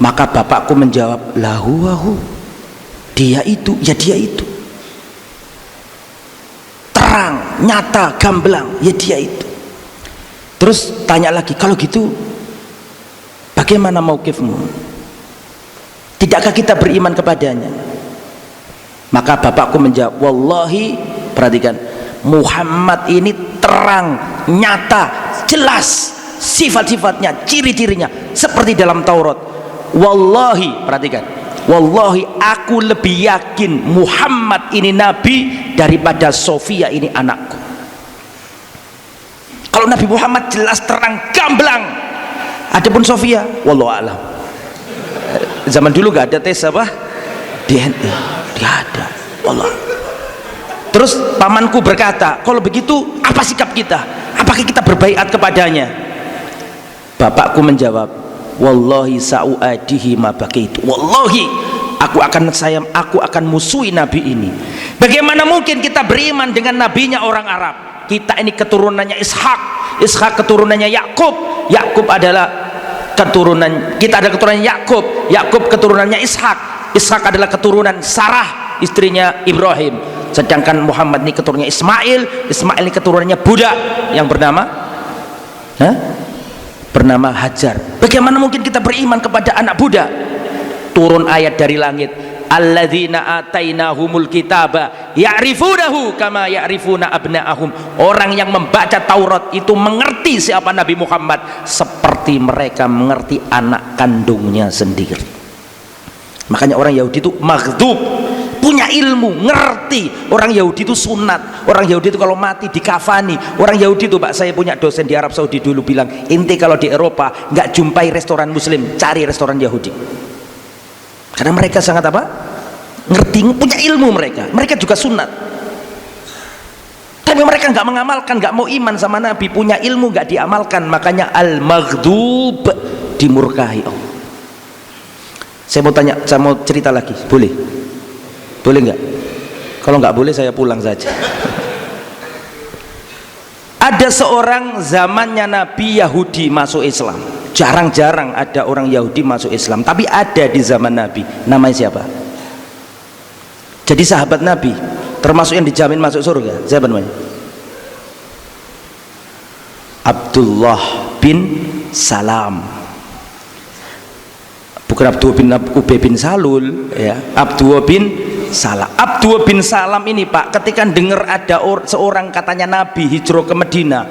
Speaker 1: Maka bapakku menjawab, lahu ahu, dia itu, ya dia itu. Terang, nyata, gamblang, ya dia itu. Terus tanya lagi, kalau gitu bagaimana mauqifmu? Tidakkah kita beriman kepadanya? Maka bapakku menjawab, wallahi, perhatikan, Muhammad ini terang, nyata, jelas sifat-sifatnya, ciri-cirinya seperti dalam Taurat. Wallahi, perhatikan, wallahi aku lebih yakin Muhammad ini Nabi daripada Sofia ini anakku. Kalau Nabi Muhammad jelas, terang, gamblang. Adapun Sofia, wallahu a'lam. Zaman dulu gak ada tes apa? DNA, tidak ada. Allah. Terus pamanku berkata, kalau begitu apa sikap kita? Apakah kita berbaiat kepadanya? Bapakku menjawab, wallahi sa'uadihi ma baqaitu. Wallahi aku akan musuhi Nabi ini. Bagaimana mungkin kita beriman dengan nabinya orang Arab? Kita ini keturunannya Ishak, Ishak keturunannya Yakub, Yakub adalah keturunan, kita ada keturunan Yakub, Yakub keturunannya Ishak, Ishak adalah keturunan Sarah istrinya Ibrahim. Sedangkan Muhammad ini keturunannya Ismail, Ismail ini keturunannya budak yang bernama bernama Hajar. Bagaimana mungkin kita beriman kepada anak budak? Turun ayat dari langit, alladzina atainahumul kitaba ya'rifunahu kama ya'rifuna abna'ahum. Orang yang membaca Taurat itu mengerti siapa Nabi Muhammad seperti mereka mengerti anak kandungnya sendiri. Makanya orang Yahudi itu maghdub, punya ilmu, ngerti. Orang Yahudi itu sunat, orang Yahudi itu kalau mati dikafani. Orang Yahudi itu, Pak, saya punya dosen di Arab Saudi dulu bilang, inti kalau di Eropa nggak jumpai restoran Muslim, cari restoran Yahudi. Karena mereka sangat apa? Ngerti, punya ilmu mereka. Mereka juga sunat. Tapi mereka nggak mengamalkan, nggak mau iman sama Nabi, punya ilmu nggak diamalkan. Makanya al-maghdub, dimurkahi Allah. Saya mau tanya, saya mau cerita lagi, boleh? Boleh nggak? Kalau nggak boleh saya pulang saja. Ada seorang zamannya Nabi Yahudi masuk Islam. Jarang-jarang ada orang Yahudi masuk Islam, tapi ada di zaman Nabi. Namanya siapa? Jadi sahabat Nabi, termasuk yang dijamin masuk surga. Siapa namanya? Abdullah bin Salam. Bukan Abdullah bin Ubay bin Salul, ya. Abdullah bin Salam. Abdullah bin Salam ini, Pak, ketika dengar ada seorang katanya Nabi hijrah ke Madinah,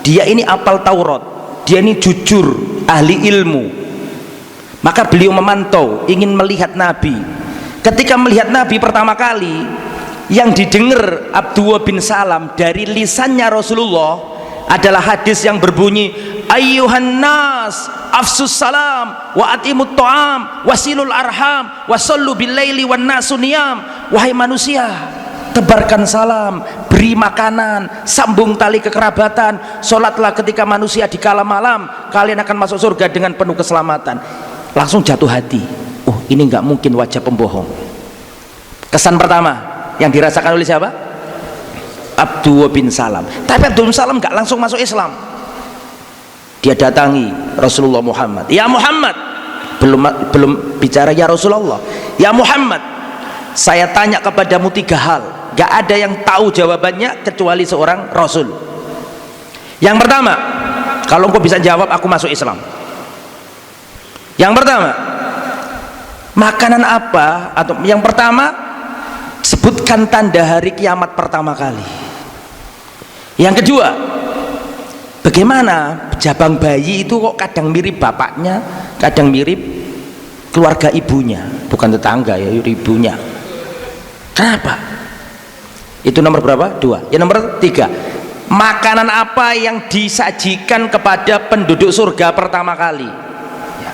Speaker 1: dia ini apal Taurat, dia ini jujur, ahli ilmu. Maka beliau memantau, ingin melihat Nabi. Ketika melihat Nabi pertama kali, yang didengar Abdullah bin Salam dari lisannya Rasulullah adalah hadis yang berbunyi, ayyuhan nas afsus salam wa atimut ta'am wasilul arham wasallu bil laili wan nasu niyam. Wahai manusia, tebarkan salam, beri makanan, sambung tali kekerabatan, sholatlah ketika manusia di kala malam, kalian akan masuk surga dengan penuh keselamatan. langsung jatuh hati. Oh, ini nggak mungkin wajah pembohong. Kesan pertama yang dirasakan oleh siapa? Abdullah bin Salam. Tapi Abdullah bin Salam nggak langsung masuk Islam. Dia datangi Rasulullah Muhammad. Ya Muhammad, belum bicara ya Rasulullah. Ya Muhammad, saya tanya kepadamu 3 hal. Gak ada yang tahu jawabannya kecuali seorang Rasul. Yang pertama, kalau engkau bisa jawab, aku masuk Islam. Yang pertama, makanan apa? Atau yang pertama, sebutkan tanda hari kiamat pertama kali. Yang kedua, bagaimana jabang bayi itu kok kadang mirip bapaknya, kadang mirip keluarga ibunya, bukan tetangga ya, ibunya. Kenapa? Itu nomor berapa? 2. Yang nomor 3, makanan apa yang disajikan kepada penduduk surga pertama kali? Ya.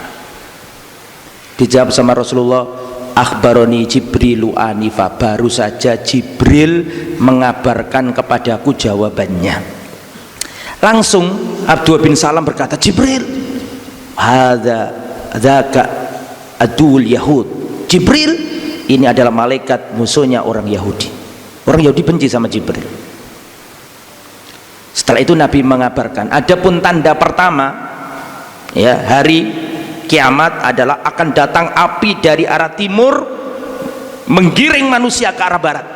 Speaker 1: Dijawab sama Rasulullah, akhbaroni Jibrilu anifa, baru saja Jibril mengabarkan kepadaku jawabannya. Langsung Abdullah bin Salam berkata, Jibril, dzaka adul Yahud. Jibril ini adalah malaikat musuhnya orang Yahudi. Orang Yahudi benci sama Jibril. Setelah itu Nabi mengabarkan, adapun tanda pertama ya, hari kiamat adalah akan datang api dari arah timur menggiring manusia ke arah barat.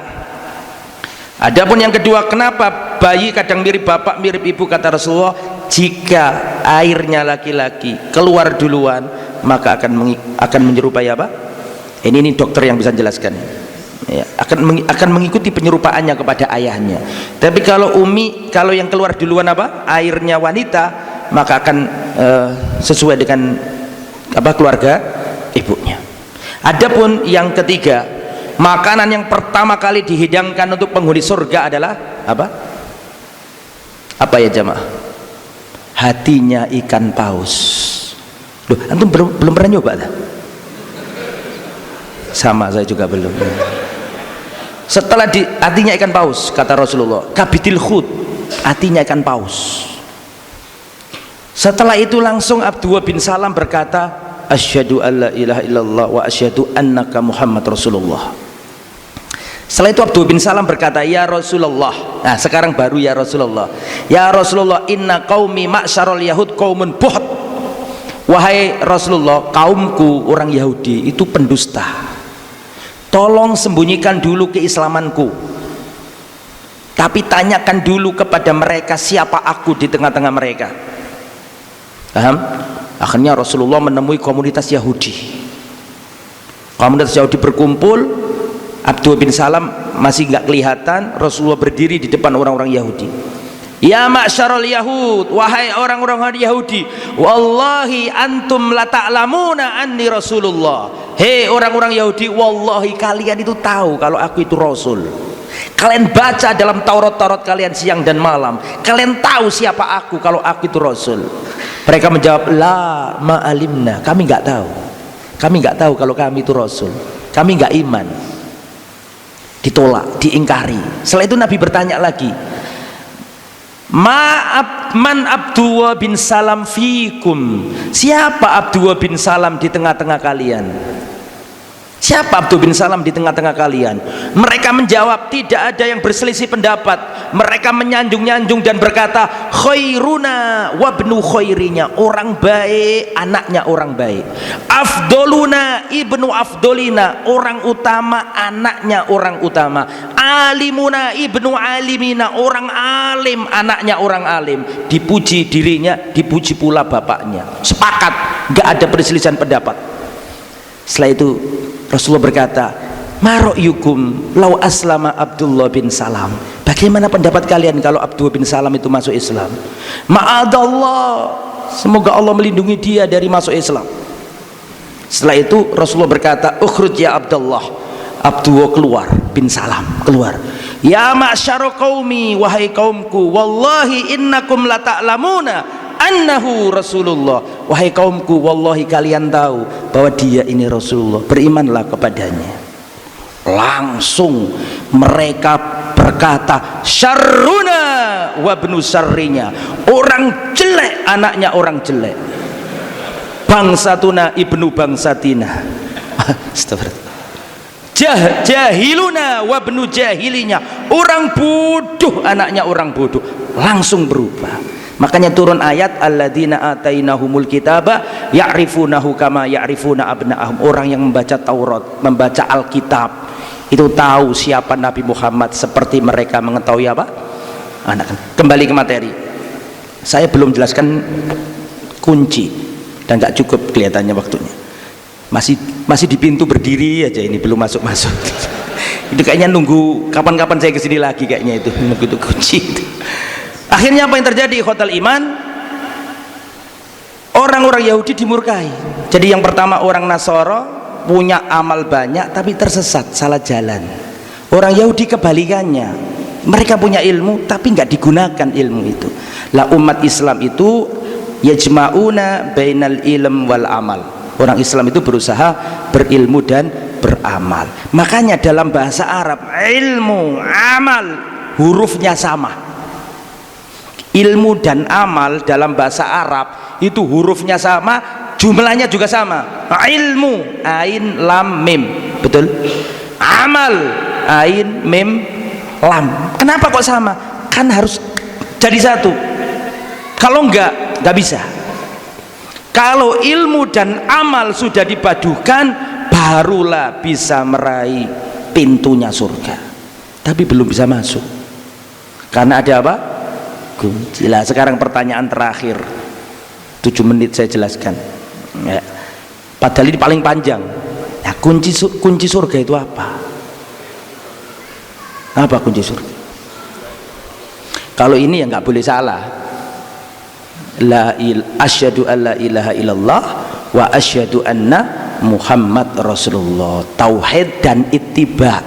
Speaker 1: Adapun yang kedua, kenapa bayi kadang mirip bapak mirip ibu, kata Rasulullah, jika airnya laki-laki keluar duluan maka akan menyerupai apa? Ini dokter yang bisa jelaskan ya, akan mengikuti penyerupaannya kepada ayahnya. Tapi kalau kalau yang keluar duluan apa? Airnya wanita, maka akan sesuai dengan apa? Keluarga ibunya. Adapun yang ketiga, makanan yang pertama kali dihidangkan untuk penghuni surga adalah apa? Apa ya jamaah? Hatinya ikan paus. Loh, antum belum pernah nyoba dah? Sama, saya juga belum. Setelah hatinya ikan paus, kata Rasulullah, kabidil khut, hatinya ikan paus. Setelah itu langsung Abdullah bin Salam berkata, asyhadu alla ilaha illallah wa asyhadu annaka Muhammad Rasulullah. Setelah itu Abdullah bin Salam berkata, ya Rasulullah. Nah, sekarang baru ya Rasulullah. Ya Rasulullah, inna qaumi ma'syarul yahud qaumun buht. Wahai Rasulullah, kaumku orang Yahudi itu pendusta. Tolong sembunyikan dulu keislamanku, tapi tanyakan dulu kepada mereka siapa aku di tengah-tengah mereka. Paham? Akhirnya Rasulullah menemui komunitas Yahudi. Komunitas Yahudi berkumpul. Abdullah bin Salam masih nggak kelihatan. Rasulullah berdiri di depan orang-orang Yahudi. Ya ma'syarul yahud, wahai orang-orang Yahudi, wallahi antum la ta'lamuna anni Rasulullah. Hei orang-orang Yahudi, wallahi kalian itu tahu kalau aku itu Rasul. Kalian baca dalam Taurat kalian siang dan malam. Kalian tahu siapa aku kalau aku itu Rasul. Mereka menjawab, la ma'alimna, kami nggak tahu. Kami nggak tahu kalau kami itu Rasul. Kami nggak iman. Ditolak, diingkari. Setelah itu Nabi bertanya lagi, man Abdullah bin Salam fikum, siapa Abdullah bin Salam di tengah-tengah kalian? Siapa Abdullah bin Salam di tengah-tengah kalian? Mereka menjawab, tidak ada yang berselisih pendapat. Mereka menyanjung-nyanjung dan berkata, khairuna wabnu khairinya, orang baik anaknya orang baik. Afdoluna ibnu afdolina, orang utama anaknya orang utama. Alimuna ibnu alimina, orang alim anaknya orang alim. Dipuji dirinya, dipuji pula bapaknya. Sepakat, gak ada perselisihan pendapat. Setelah itu Rasulullah berkata, maro'yukum lau aslama Abdullah bin Salam, bagaimana pendapat kalian kalau Abdullah bin Salam itu masuk Islam? Ma'adallah, semoga Allah melindungi dia dari masuk Islam. Setelah itu Rasulullah berkata, ukhruj ya Abdullah. Abdullah keluar bin Salam, keluar. Ya ma'syara qaumi, wahai kaumku, wallahi innakum la ta'lamuna annahu Rasulullah, wahai kaumku, wallahi kalian tahu bahwa dia ini Rasulullah, berimanlah kepadanya. Langsung mereka berkata, syarruna wabnu syarrinya, orang jelek anaknya orang jelek. bangsatuna ibnu bangsatina. Astagfirullah. Jahiluna wa ibnu jahilinya, orang bodoh anaknya orang bodoh, langsung berubah. Makanya turun ayat alladzina atainahumul kitaba ya'rifunahu kama ya'rifuna abna'ahum. Orang yang membaca Taurat, membaca Alkitab, itu tahu siapa Nabi Muhammad seperti mereka mengetahui apa? Anak. Kembali ke materi. Saya belum jelaskan kunci dan gak cukup kelihatannya waktunya. Masih di pintu berdiri aja ini, belum masuk. Itu kayaknya nunggu kapan-kapan saya kesini lagi kayaknya, itu nunggu itu kunci itu. Akhirnya apa yang terjadi ikhwatal iman? Orang-orang Yahudi dimurkai. Jadi yang pertama orang Nasara punya amal banyak tapi tersesat, salah jalan. Orang Yahudi kebalikannya, mereka punya ilmu tapi nggak digunakan ilmu itu. Lah umat Islam itu yajma'una bainal ilm wal amal. Orang Islam itu berusaha berilmu dan beramal. Makanya dalam bahasa Arab ilmu, amal hurufnya sama. Ilmu dan amal dalam bahasa Arab itu hurufnya sama, jumlahnya juga sama. Ilmu ain lam mim, betul? Amal ain mim lam. Kenapa kok sama? Kan harus jadi satu. Kalau enggak bisa. Kalau ilmu dan amal sudah dipadukan, barulah bisa meraih pintunya surga. Tapi belum bisa masuk karena ada apa? Kunci. Lah sekarang pertanyaan terakhir, 7 menit saya jelaskan ya. Padahal ini paling panjang ya. Kunci surga itu apa? Apa kunci surga? Kalau ini ya nggak boleh salah. Asyhadu an la ilaha illallah wa asyhadu anna Muhammad Rasulullah. Tauhid dan ittiba,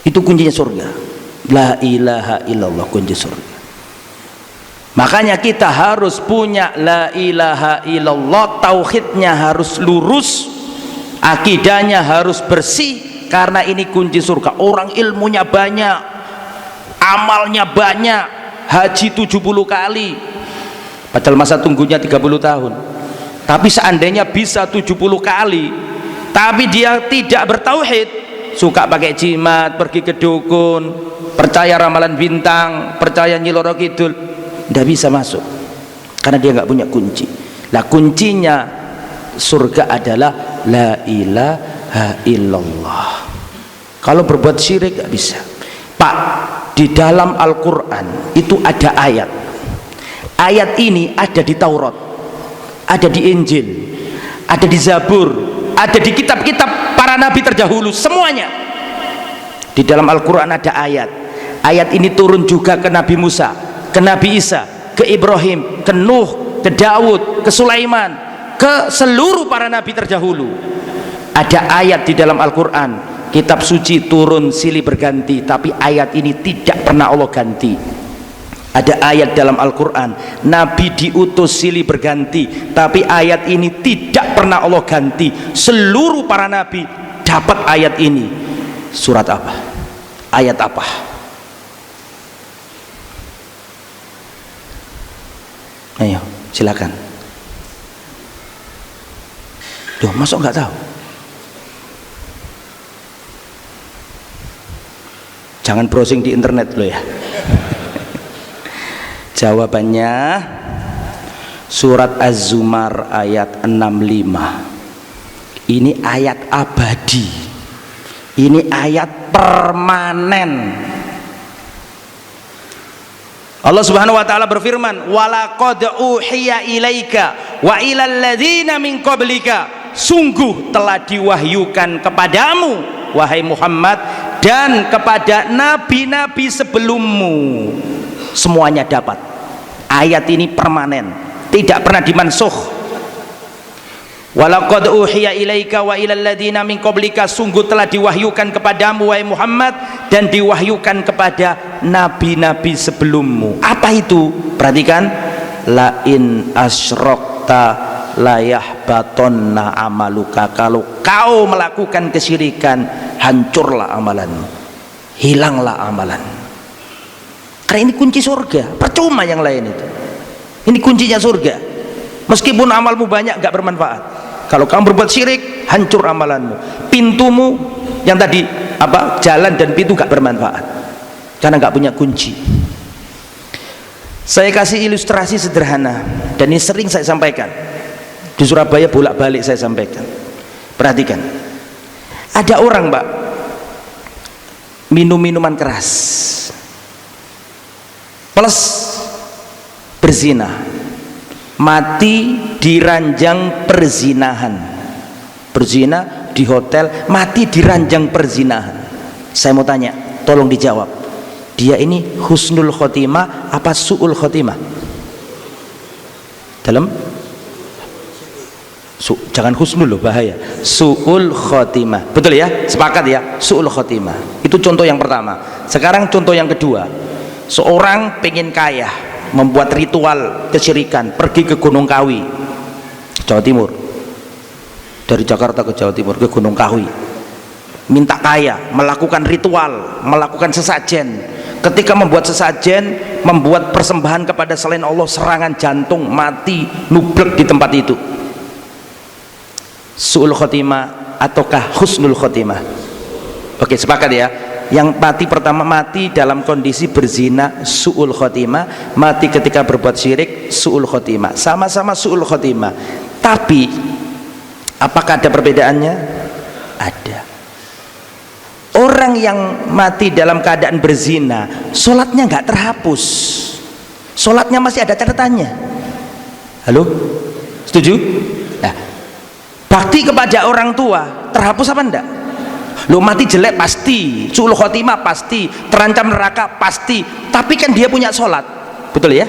Speaker 1: itu kuncinya surga. La ilaha illallah, kunci surga. Makanya kita harus punya la ilaha illallah, tauhidnya harus lurus, akidahnya harus bersih, karena ini kunci surga. Orang ilmunya banyak, amalnya banyak, haji 70 kali padahal masa tunggunya 30 tahun. Tapi seandainya bisa 70 kali tapi dia tidak bertauhid, suka pakai jimat, pergi ke dukun, percaya ramalan bintang, percaya Nyi Loro Kidul, tidak bisa masuk karena dia nggak punya kunci. Lah kuncinya surga adalah la ilaha illallah. Kalau berbuat syirik nggak bisa. Pak, di dalam Al-Quran itu ada ayat ini ada di Taurat, ada di Injil, ada di Zabur, ada di kitab-kitab para nabi terdahulu, semuanya di dalam Al-Quran ada ayat ini turun juga ke Nabi Musa, ke Nabi Isa, ke Ibrahim, ke Nuh, ke Daud, ke Sulaiman, ke seluruh para nabi terdahulu. Ada ayat di dalam Al-Quran, kitab suci turun silih berganti, tapi ayat ini tidak pernah Allah ganti. Ada ayat dalam Al-Quran, Nabi diutus silih berganti, tapi ayat ini tidak pernah Allah ganti. Seluruh para nabi dapat ayat ini. Surat apa? Ayat apa? Ayo silakan. Duh, masuk nggak tahu? Jangan browsing di internet loh ya. Jawabannya surat Az-Zumar ayat 65. Ini ayat abadi, ini ayat permanen. Allah Subhanahu wa taala berfirman, walaqad uhiya ilaika wa ilal ladzina min qablika, sungguh telah diwahyukan kepadamu wahai Muhammad dan kepada nabi-nabi sebelummu. Semuanya dapat. Ayat ini permanen, tidak pernah dimansuh. Walaqad uhiya ilaika wa ilal ladzina min qablika, sungguh telah diwahyukan kepadamu wahai Muhammad dan diwahyukan kepada nabi-nabi sebelummu. Apa itu? Perhatikan, la in asyrakta la yahbatonna amaluka. Kalau kau melakukan kesyirikan, hancurlah amalanmu, hilanglah amalan. Karena ini kunci surga, percuma yang lain itu. Ini kuncinya surga. Meskipun amalmu banyak nggak bermanfaat. Kalau kamu berbuat syirik, hancur amalanmu. Pintumu yang tadi jalan dan pintu nggak bermanfaat karena nggak punya kunci. Saya kasih ilustrasi sederhana dan ini sering saya sampaikan di Surabaya, bolak-balik saya sampaikan. Perhatikan, ada orang Mbak minum minuman keras plus berzina, mati di ranjang perzinahan. Berzina di hotel, mati di ranjang perzinahan. Saya mau tanya, tolong dijawab, dia ini husnul khotimah apa su'ul khotimah? Jangan husnul loh, bahaya. Su'ul khotimah, betul ya? Sepakat ya? Su'ul khotimah itu contoh yang pertama. Sekarang contoh yang kedua. Seorang pengen kaya, membuat ritual kesyirikan, pergi ke Gunung Kawi, Jawa Timur. Dari Jakarta ke Jawa Timur ke Gunung Kawi, minta kaya, melakukan ritual, melakukan sesajen. Ketika membuat sesajen, membuat persembahan kepada selain Allah, serangan jantung, mati, nublek di tempat itu. Su'ul khotimah ataukah husnul khotimah? Oke, sepakat ya? Yang mati pertama mati dalam kondisi berzina, su'ul khotimah. Mati ketika berbuat syirik, su'ul khotimah. Sama-sama su'ul khotimah. Tapi apakah ada perbedaannya? Ada. Orang yang mati dalam keadaan berzina, sholatnya nggak terhapus, sholatnya masih ada catatannya. Halo, setuju? Nah, bakti kepada orang tua terhapus apa enggak? Lo mati jelek pasti, su'ul khotimah pasti, terancam neraka pasti, tapi kan dia punya sholat, betul ya?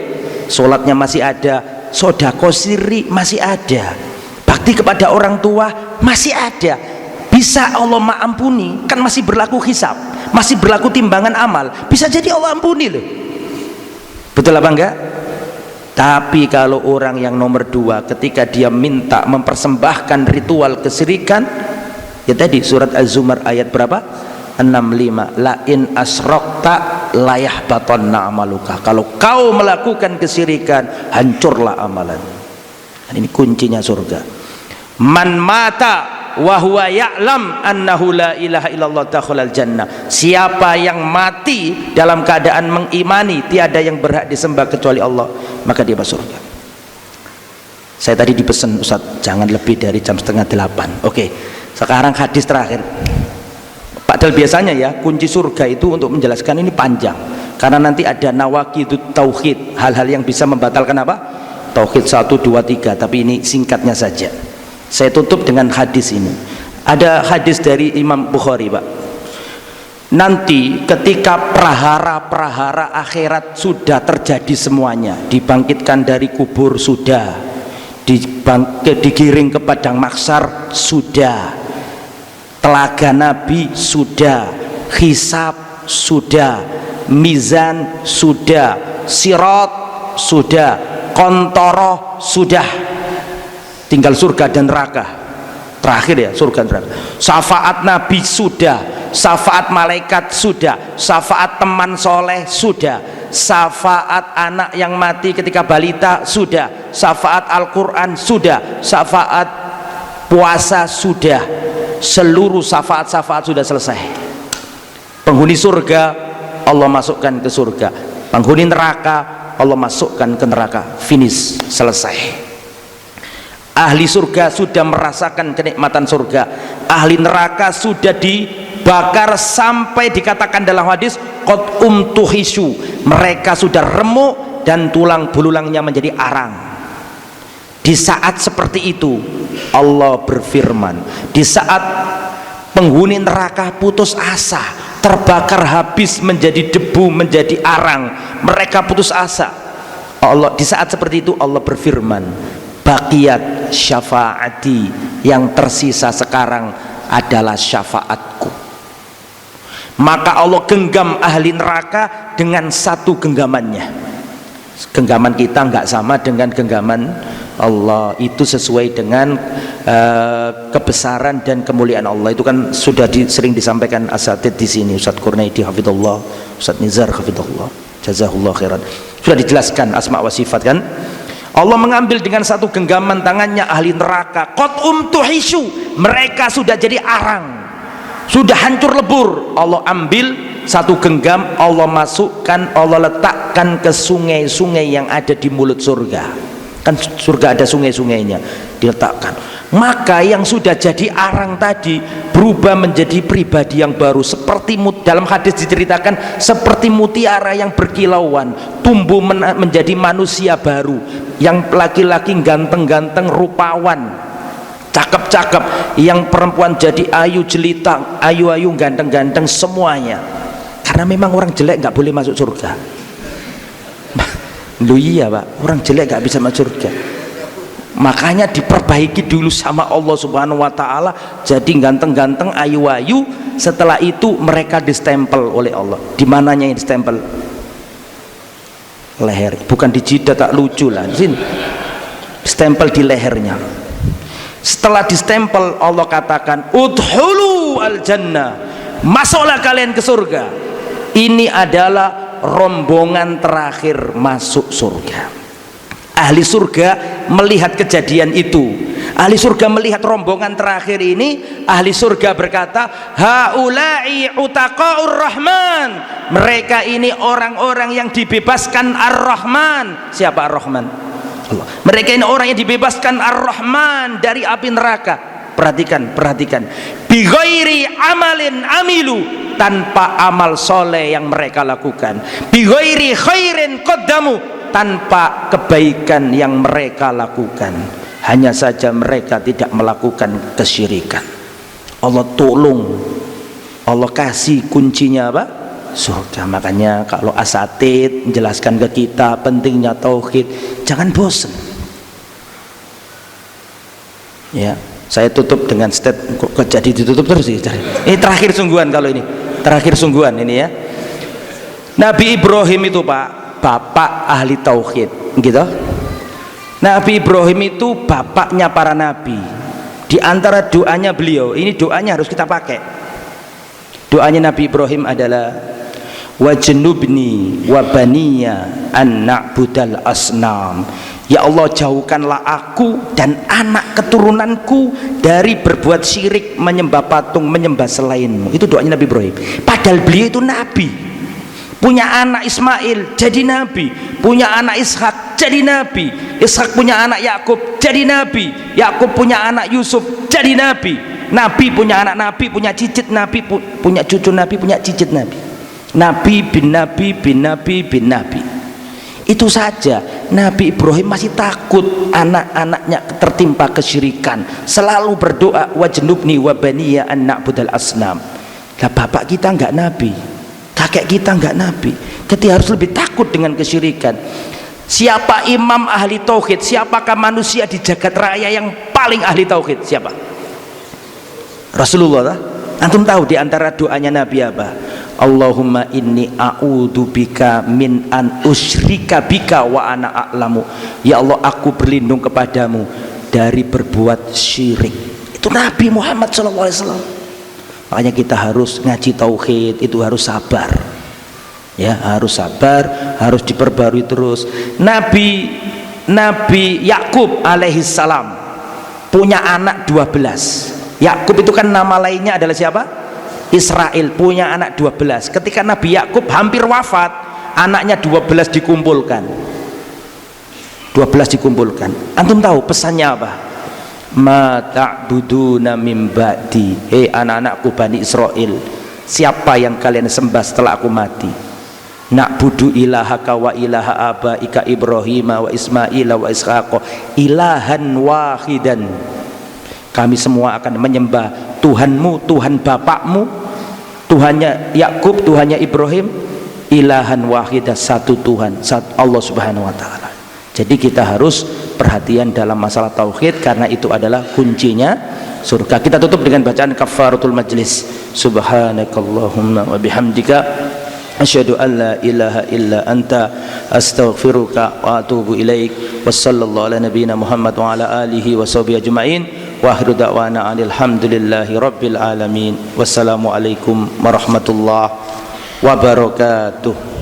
Speaker 1: Sholatnya masih ada, sodako siri masih ada, bakti kepada orang tua masih ada, bisa Allah mengampuni, kan masih berlaku hisab, masih berlaku timbangan amal, bisa jadi Allah ampuni loh, betul apa enggak? Tapi kalau orang yang nomor dua, ketika dia minta mempersembahkan ritual kesyirikan, ya tadi surat Az-Zumar ayat berapa? 65. La in asrokta layahbatanna amaluka. Kalau kau melakukan kesyirikan, hancurlah amalan. Dan ini kuncinya surga. Man mata wa huwa ya'lam annahu la ilaha illallah dakhalal jannah. Siapa yang mati dalam keadaan mengimani tiada yang berhak disembah kecuali Allah, maka dia masuk surga. Saya tadi dipesan Ustaz, jangan lebih dari jam 7:30. Oke. Sekarang hadis terakhir. Padahal biasanya ya kunci surga itu untuk menjelaskan ini panjang, karena nanti ada nawaqidut tauhid, hal-hal yang bisa membatalkan apa? Tauhid 1, 2, 3. Tapi ini singkatnya saja. Saya tutup dengan hadis ini. Ada hadis dari Imam Bukhari, Pak. Nanti ketika prahara-prahara akhirat sudah terjadi semuanya, dibangkitkan dari kubur sudah, digiring ke padang mahsyar sudah, telaga Nabi sudah, hisab sudah, mizan sudah, sirat sudah, kontoroh sudah, tinggal surga dan neraka. Terakhir ya, surga dan neraka. Syafaat Nabi sudah, syafaat malaikat sudah, syafaat teman soleh sudah, syafaat anak yang mati ketika balita sudah, syafaat Al-Quran sudah, syafaat puasa sudah, seluruh syafaat-syafaat sudah selesai. Penghuni surga Allah masukkan ke surga, penghuni neraka Allah masukkan ke neraka, finish, selesai. Ahli surga sudah merasakan kenikmatan surga, ahli neraka sudah dibakar sampai dikatakan dalam hadis qad umtuhisu, mereka sudah remuk dan tulang belulangnya menjadi arang. Di saat seperti itu Allah berfirman, di saat penghuni neraka putus asa, terbakar habis menjadi debu, menjadi arang, mereka putus asa, Allah di saat seperti itu Allah berfirman, baqiyat syafaati, yang tersisa sekarang adalah syafaatku. Maka Allah genggam ahli neraka dengan satu genggamannya. Genggaman kita nggak sama dengan genggaman Allah, itu sesuai dengan kebesaran dan kemuliaan Allah. Itu kan sudah sering disampaikan asatid di sini, Ustaz Kurnaidi hafizallah, Ustaz Nizar hafizallah, jazahullah khairan. Sudah dijelaskan asma wa sifat kan. Allah mengambil dengan satu genggaman tangannya ahli neraka. Qad tuhishu, mereka sudah jadi arang, sudah hancur lebur. Allah ambil satu genggam, Allah masukkan, Allah letakkan ke sungai-sungai yang ada di mulut surga. Kan surga ada sungai-sungainya, diletakkan. Maka yang sudah jadi arang tadi berubah menjadi pribadi yang baru, seperti dalam hadis diceritakan seperti mutiara yang berkilauan, tumbuh menjadi manusia baru, yang laki-laki ganteng-ganteng, rupawan, cakep-cakep, yang perempuan jadi ayu jelita, ayu-ayu, ganteng-ganteng semuanya. Karena memang orang jelek nggak boleh masuk surga. Loh iya Pak, orang jelek nggak bisa masuk surga. Makanya diperbaiki dulu sama Allah Subhanahu wa ta'ala, jadi ganteng-ganteng, ayu-ayu. Setelah itu mereka distempel oleh Allah. Di mananya yang distempel? Leher, bukan di jidat, tak lucu lah. Sini stempel di lehernya. Setelah distempel, Allah katakan udhulu al jannah, masuklah kalian ke surga. Ini adalah rombongan terakhir masuk surga. Ahli surga melihat kejadian itu, ahli surga melihat rombongan terakhir ini, ahli surga berkata, haula'i utaqa'ur rahman, mereka ini orang-orang yang dibebaskan ar-rahman. Siapa ar-rahman? Allah. Mereka ini orang yang dibebaskan ar-rahman dari api neraka. Perhatikan, perhatikan, bi ghairi amalin amilu, tanpa amal soleh yang mereka lakukan, bi ghairi khairin qaddamu, tanpa kebaikan yang mereka lakukan. Hanya saja mereka tidak melakukan kesyirikan. Allah tolong, Allah kasih kuncinya apa? Surga. Makanya kalau asatid menjelaskan ke kita pentingnya tauhid, jangan bosan. Ya, saya tutup dengan kok jadi ditutup terus sih. Ini terakhir sungguhan, kalau ini terakhir sungguhan ini ya. Nabi Ibrahim itu Pak, bapak ahli tauhid, gitu. Nabi Ibrahim itu bapaknya para nabi. Di antara doanya beliau, ini doanya harus kita pakai. Doanya Nabi Ibrahim adalah wajnubni wa baniya an na'budal asnam. Ya Allah, jauhkanlah aku dan anak keturunanku dari berbuat syirik, menyembah patung, menyembah selainmu. Itu doanya Nabi Ibrahim. Padahal beliau itu nabi, punya anak Ismail jadi nabi, punya anak Ishak jadi nabi, Ishak punya anak Yakub jadi nabi, Yakub punya anak Yusuf jadi nabi, nabi punya anak nabi, punya cicit nabi, punya cucu nabi, punya cicit nabi, nabi bin nabi bin nabi bin nabi. Itu saja Nabi Ibrahim masih takut anak-anaknya tertimpa kesyirikan, selalu berdoa wajnubni wa baniya an na'budal asnam. Lah bapak kita enggak nabi, kakek kita enggak nabi, kita harus lebih takut dengan kesyirikan. Siapa imam ahli tauhid? Siapakah manusia di jagat raya yang paling ahli tauhid? Siapa? Rasulullah. Antum tahu di antara doanya Nabi apa? Allahumma inni a'udzubika min an usyrika bika wa ana a'lamu. Ya Allah, aku berlindung kepadamu dari berbuat syirik. Itu Nabi Muhammad SAW. Makanya kita harus ngaji tauhid, itu harus sabar. Ya, harus sabar, harus diperbarui terus. Nabi Yakub alaihissalam punya anak 12. Yakub itu kan nama lainnya adalah siapa? Israel, punya anak 12. Ketika Nabi Yakub hampir wafat, anaknya 12 dikumpulkan. 12 dikumpulkan. Antum tahu pesannya apa? Ma ta'buduna min ba'di. Hei anak-anakku Bani Israel, siapa yang kalian sembah setelah aku mati? Na'budu ilahaka wa ilaha abaika Ibrahim wa Ismail wa Ishaq ilahan wahidan. Kami semua akan menyembah Tuhanmu, Tuhan bapakmu, Tuhannya Yakub, Tuhannya Ibrahim, ilahan wahidah, satu Tuhan, satu Allah Subhanahu wa ta'ala. Jadi kita harus perhatian dalam masalah tauhid, karena itu adalah kuncinya surga. Kita tutup dengan bacaan kafaratul majlis. Subhanakallahumma wa bihamdika asyhadu an la ilaha illa anta astaghfiruka wa atubu ilaik. Wassallallahu ala nabiyyina Muhammad wa ala alihi wa sahbihi ajma'in. Wa akhiru da'wana alhamdulillahi rabbil alamin. Wassalamualaikum warahmatullahi wabarakatuh.